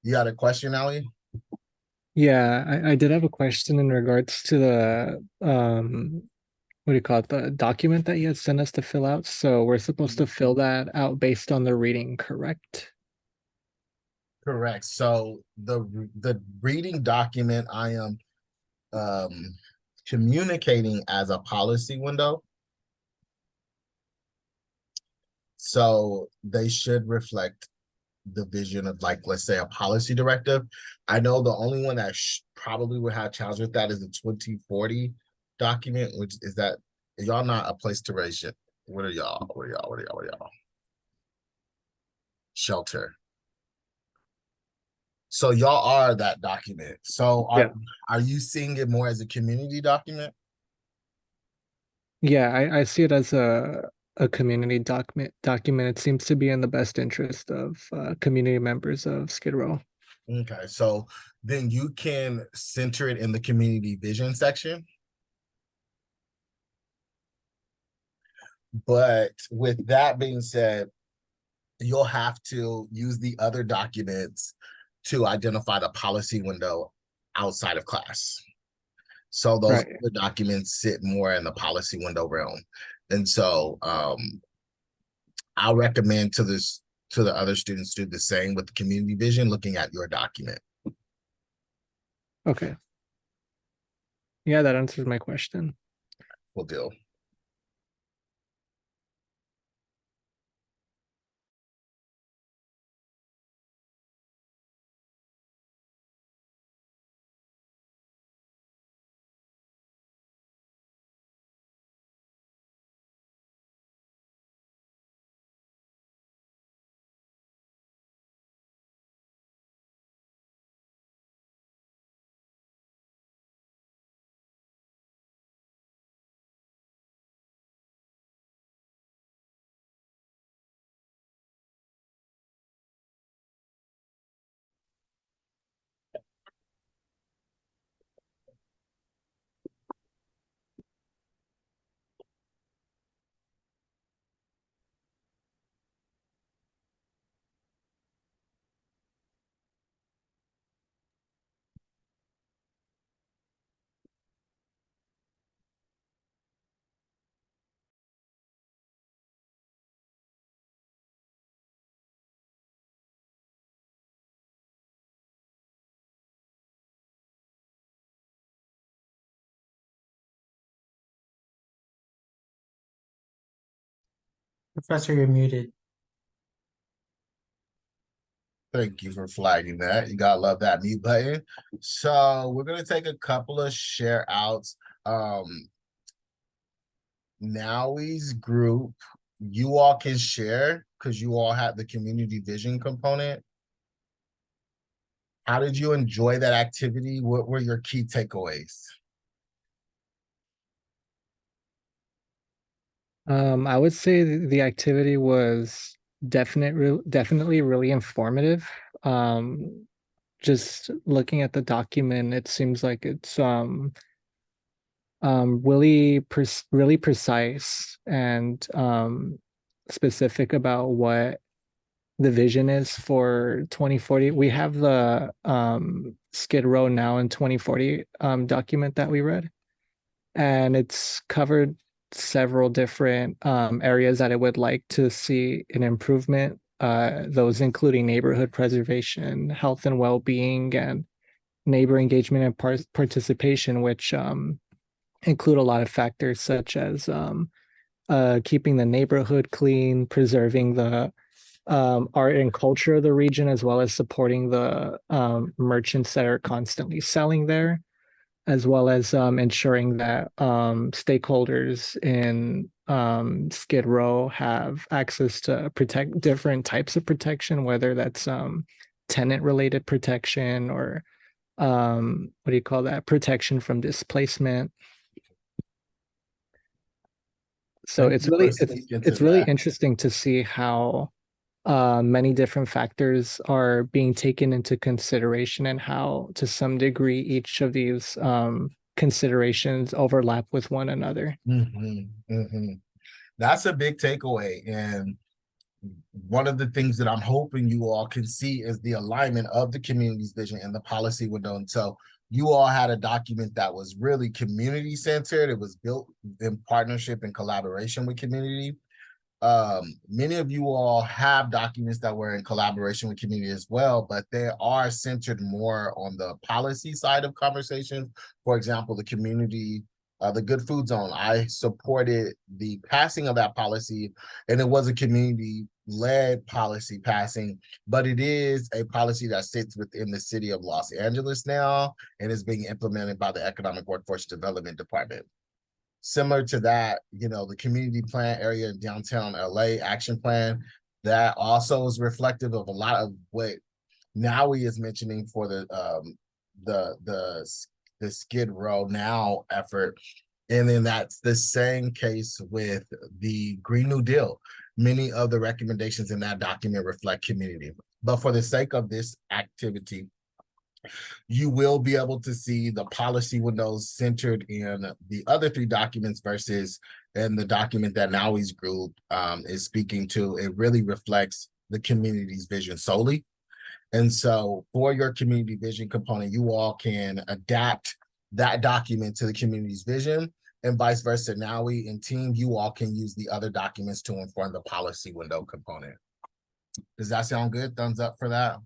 You got a question, Ali? Yeah, I did have a question in regards to the what do you call it, the document that you had sent us to fill out. So we're supposed to fill that out based on the reading, correct? Correct. So the reading document I am communicating as a policy window. So they should reflect the vision of, like, let's say a policy directive. I know the only one that probably would have challenge with that is the 2040 document, which is that y'all not a place to raise it. What are y'all? What are y'all? What are y'all? What are y'all? Shelter. So y'all are that document. So are you seeing it more as a community document? Yeah, I see it as a community document. It seems to be in the best interest of community members of Skid Row. Okay, so then you can center it in the community vision section. But with that being said, you'll have to use the other documents to identify the policy window outside of class. So those other documents sit more in the policy window realm. And so I'll recommend to the other students do the same with the community vision, looking at your document. Okay. Yeah, that answers my question. Will do. Professor, you're muted. Thank you for flagging that. You gotta love that mute button. So we're gonna take a couple of share outs. Nowie's group, you all can share because you all have the community vision component. How did you enjoy that activity? What were your key takeaways? I would say the activity was definitely really informative. Just looking at the document, it seems like it's really precise and specific about what the vision is for 2040. We have the Skid Row Now in 2040 document that we read, and it's covered several different areas that I would like to see an improvement. Those including neighborhood preservation, health and well-being, and neighbor engagement and participation, which include a lot of factors such as keeping the neighborhood clean, preserving the art and culture of the region, as well as supporting the merchants that are constantly selling there, as well as ensuring that stakeholders in Skid Row have access to protect different types of protection, whether that's tenant-related protection or what do you call that? Protection from displacement. So Thank it's you really for speaking to it's really that. interesting to see how many different factors are being taken into consideration and how, to some degree, each of these considerations overlap with one another. That's a big takeaway. And one of the things that I'm hoping you all can see is the alignment of the community's vision and the policy window. And so you all had a document that was really community centered. It was built in partnership and collaboration with community. Many of you all have documents that were in collaboration with community as well, but they are centered more on the policy side of conversations. For example, the community, the Good Food Zone, I supported the passing of that policy, and it was a community-led policy passing, but it is a policy that sits within the city of Los Angeles now and is being implemented by the Economic Workforce Development Department. Similar to that, you know, the community plan area in downtown LA action plan, that also is reflective of a lot of what Nowie is mentioning for the Skid Row Now effort. And then that's the same case with the Green New Deal. Many of the recommendations in that document reflect community. But for the sake of this activity, you will be able to see the policy windows centered in the other three documents versus in the document that Nowie's group is speaking to. It really reflects the community's vision solely. And so for your community vision component, you all can adapt that document to the community's vision, and vice versa. Nowie and team, you all can use the other documents to inform the policy window component. Does that sound good? Thumbs up for that.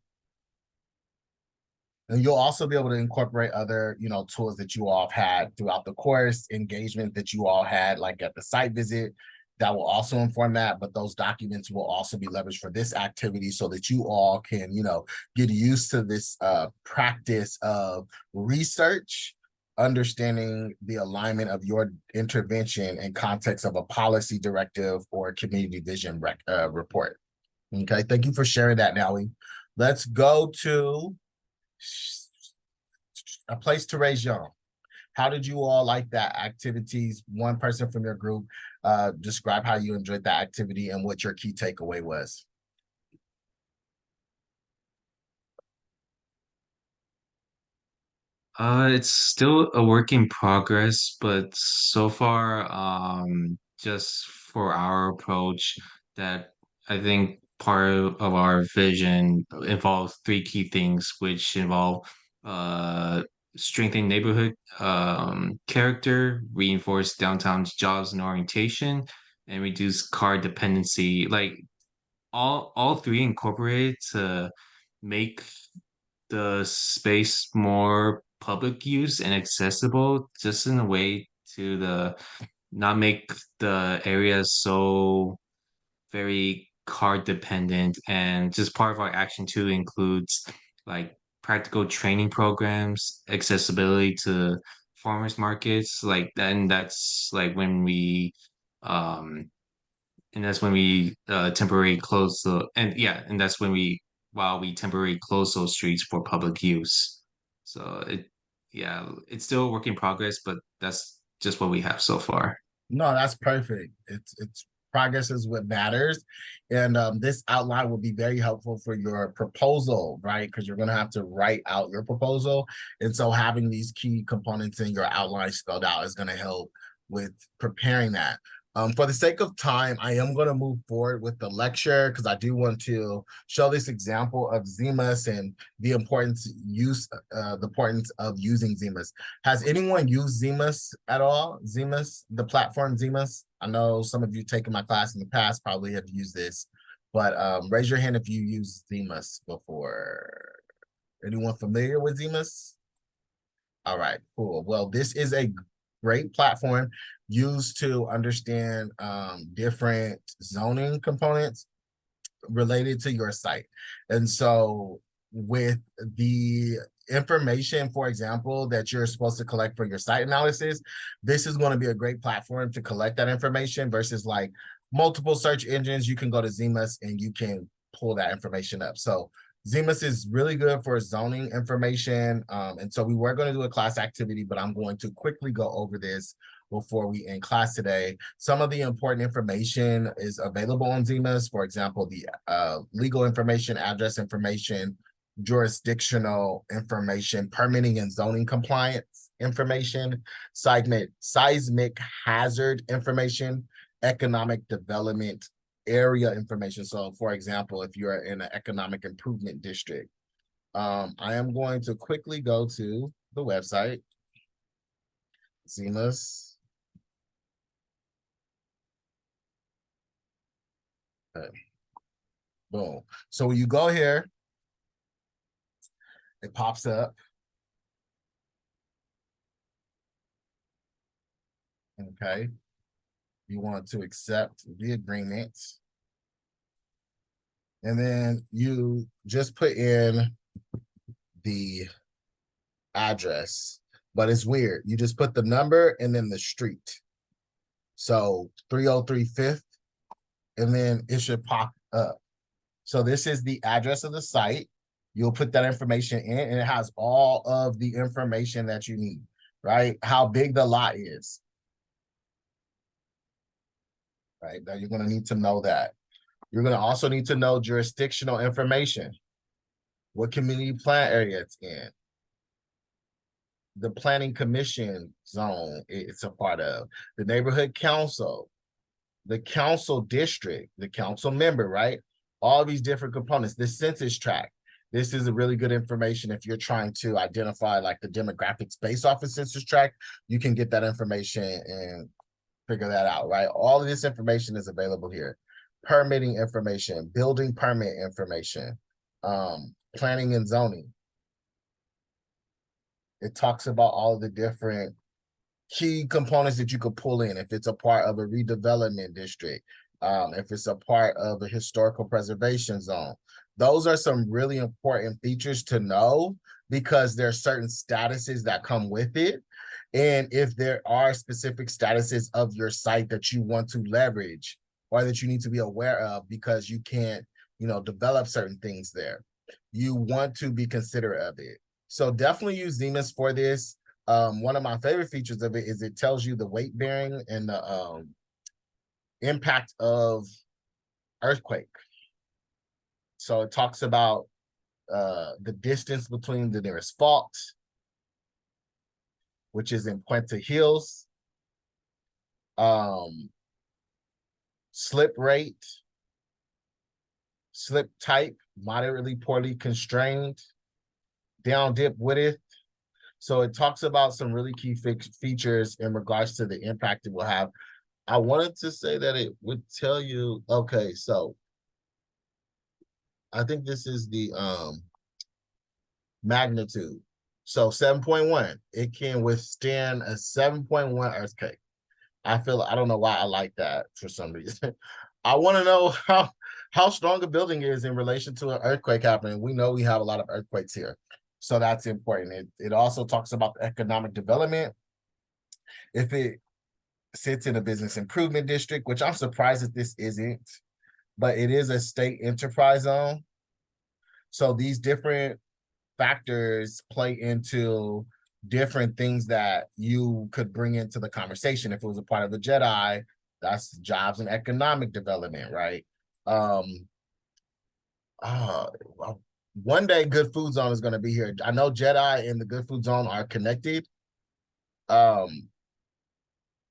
And you'll also be able to incorporate other, you know, tools that you all have had throughout the course, engagement that you all had, like at the site visit, that will also inform that. But those documents will also be leveraged for this activity so that you all can, you know, get used to this practice of research, understanding the alignment of your intervention in context of a policy directive or a community vision report. Okay, thank you for sharing that, Nowie. Let's go to a place to raise young. How did you all like that activities? One person from your group, describe how you enjoyed that activity and what your key takeaway was. It's still a work in progress, but so far, just for our approach, that I think part of our vision involves three key things, which involve strengthening neighborhood character, reinforce downtown's jobs and orientation, and reduce car dependency. Like all three incorporated to make the space more public use and accessible, just in a way to the not make the area so very car dependent. And just part of our action too includes like practical training programs, accessibility to farmers markets, like then that's like when we um and that's when we temporarily close the and yeah and that's when we while we temporarily close those streets for public use. So it's still a work in progress, but that's just what we have so far. No, that's perfect. It's progress is what matters. And this outline will be very helpful for your proposal, right? Because you're going to have to write out your proposal. And so having these key components in your outline spelled out is going to help with preparing that. For the sake of time, I am going to move forward with the lecture because I do want to show this example of Zemus and the importance of using Zemus. Has anyone used Zemus at all? Zemus, the platform Zemus? I know some of you taken my class in the past probably have used this, but raise your hand if you used Zemus before. Anyone familiar with Zemus? All right, cool. Well, this is a great platform used to understand different zoning components related to your site. And so with the information, for example, that you're supposed to collect for your site analysis, this is going to be a great platform to collect that information versus like multiple search engines. You can go to Zemus and you can pull that information up. So Zemus is really good for zoning information. And so we were going to do a class activity, but I'm going to quickly go over this before we end class today. Some of the important information is available on Zemus. For example, the legal information, address information, jurisdictional information, permitting and zoning compliance information, seismic hazard information, economic development area information. So for example, if you're in an economic improvement district, I am going to quickly go to the website, Zima's. Okay. Boom. So when you go here, it pops up. Okay. You want to accept the agreement. And then you just put in the address, but it's weird. You just put the number and then the street. So 303 5th, and then it should pop up. So this is the address of the site. You'll put that information in, and it has all of the information that you need, right? How big the lot is, right? Now you're going to need to know that. You're going to also need to know jurisdictional information. What community plan area it's in. The planning commission zone it's a part of. The neighborhood council. The council district. The council member, right? All these different components. The census tract. This is a really good information if you're trying to identify like the demographics based off of census tract. You can get that information and figure that out, right? All of this information is available here. Permitting information, building permit information, planning and zoning. It talks about all of the different key components that you could pull in. If it's a part of a redevelopment district, if it's a part of a historical preservation zone. Those are some really important features to know because there are certain statuses that come with it. And if there are specific statuses of your site that you want to leverage or that you need to be aware of because you can't, develop certain things there, you want to be considerate of it. So definitely use Zemus for this. One of my favorite features of it is it tells you the weight bearing and the impact of earthquake. So it talks about the distance between the nearest fault, which is in Puente Hills, slip rate, slip type, moderately poorly constrained, down dip width. So it talks about some really key features in regards to the impact it will have. I wanted to say that it would tell you, okay, so I think this is the magnitude. So 7.1, it can withstand a 7.1 earthquake. I don't know why I like that for some reason. I want to know how strong a building is in relation to an earthquake happening. We know we have a lot of earthquakes here. So that's important. It also talks about the economic development. If it sits in a business improvement district, which I'm surprised that this isn't, but it is a state enterprise zone. So these different factors play into different things that you could bring into the conversation. If it was a part of the JEDI, that's jobs and economic development, right? One day Good Food Zone is going to be here. I know JEDI and the Good Food Zone are connected.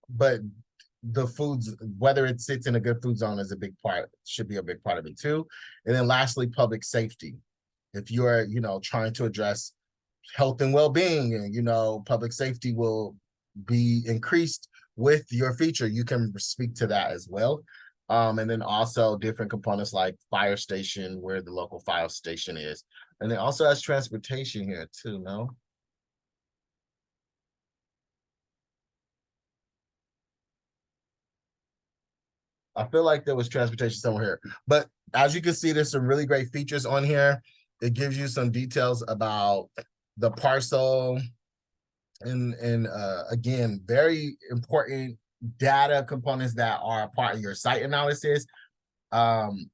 But the foods, whether it sits in a good food zone is a big part, should be a big part of it too. And then lastly, public safety. If you're, trying to address health and well-being and, public safety will be increased with your feature, you can speak to that as well. And then also different components like fire station, where the local fire station is. And it also has transportation here too, no? I feel like there was transportation somewhere here. But as you can see, there's some really great features on here. It gives you some details about the parcel. And again, very important data components that are a part of your site analysis.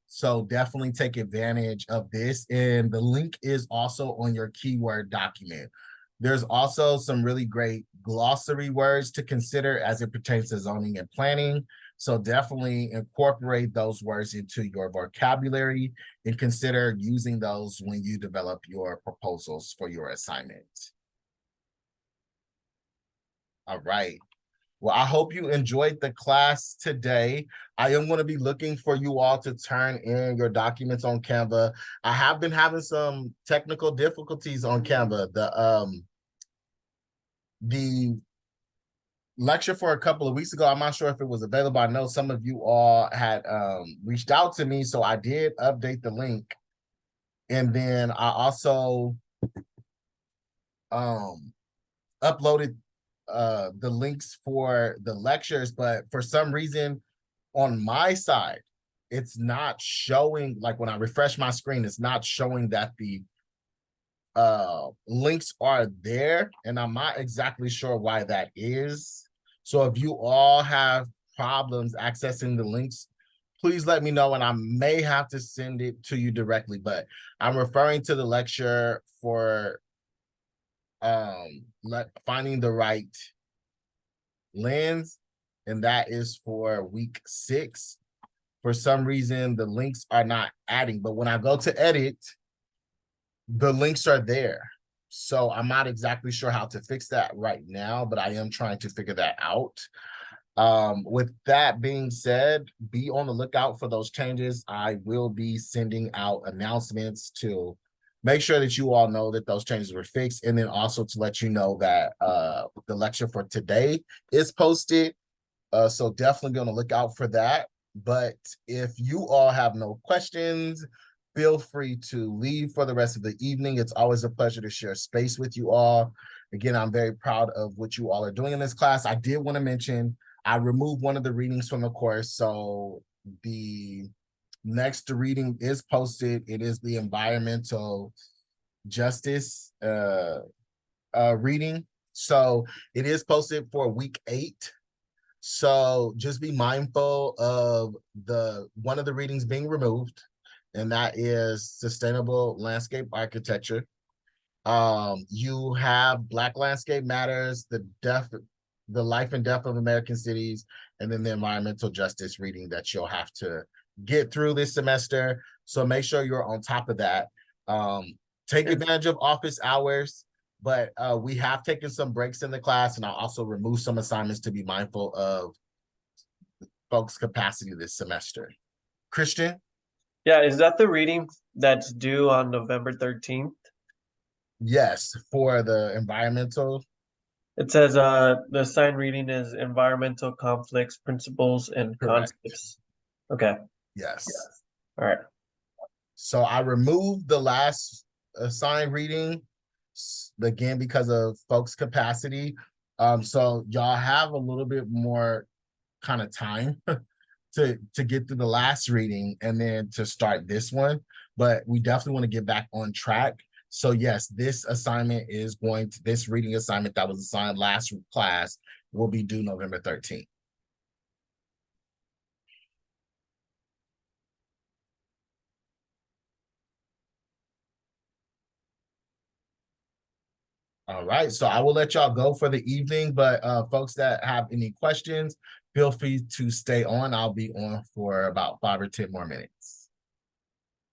So definitely take advantage of this. And the link is also on your keyword document. There's also some really great glossary words to consider as it pertains to zoning and planning. So definitely incorporate those words into your vocabulary and consider using those when you develop your proposals for your assignment. All right. Well, I hope you enjoyed the class today. I am going to be looking for you all to turn in your documents on Canva. I have been having some technical difficulties on Canva. The lecture for a couple of weeks ago, I'm not sure if it was available. I know some of you all had reached out to me, so I did update the link. And then I also uploaded the links for the lectures, but for some reason on my side, it's not showing, like when I refresh my screen, it's not showing that the links are there, and I'm not exactly sure why that is. So if you all have problems accessing the links, please let me know, and I may have to send it to you directly, but I'm referring to the lecture for finding the right lens, and that is for week 6. For some reason, the links are not adding, but when I go to edit, the links are there. So I'm not exactly sure how to fix that right now, but I am trying to figure that out. With that being said, be on the lookout for those changes. I will be sending out announcements to make sure that you all know that those changes were fixed, and then also to let you know that the lecture for today is posted. So definitely be on the lookout for that. But if you all have no questions, feel free to leave for the rest of the evening. It's always a pleasure to share space with you all. Again, I'm very proud of what you all are doing in this class. I did want to mention, I removed one of the readings from the course, so the next reading is posted. It is the environmental justice reading. So it is posted for week 8. So just be mindful of one of the readings being removed, and that is sustainable landscape architecture. You have Black Landscape Matters, the life and death of American cities, and then the environmental justice reading that you'll have to get through this semester. So make sure you're on top of that. Take advantage of office hours, but we have taken some breaks in the class, and I'll also remove some assignments to be mindful of folks' capacity this semester. Christian? Yeah, is that the reading that's due on November 13th? Yes, for the environmental. It says the assigned reading is environmental conflicts, principles, and Correct. concepts. Okay. Yes. All right. So I removed the last assigned reading, again, because of folks' capacity. So y'all have a little bit more kind of time to get through the last reading and then to start this one. But we definitely want to get back on track. So yes, this reading assignment that was assigned last class will be due November 13th. All right, so I will let y'all go for the evening, but folks that have any questions, feel free to stay on. I'll be on for about 5 or 10 more minutes.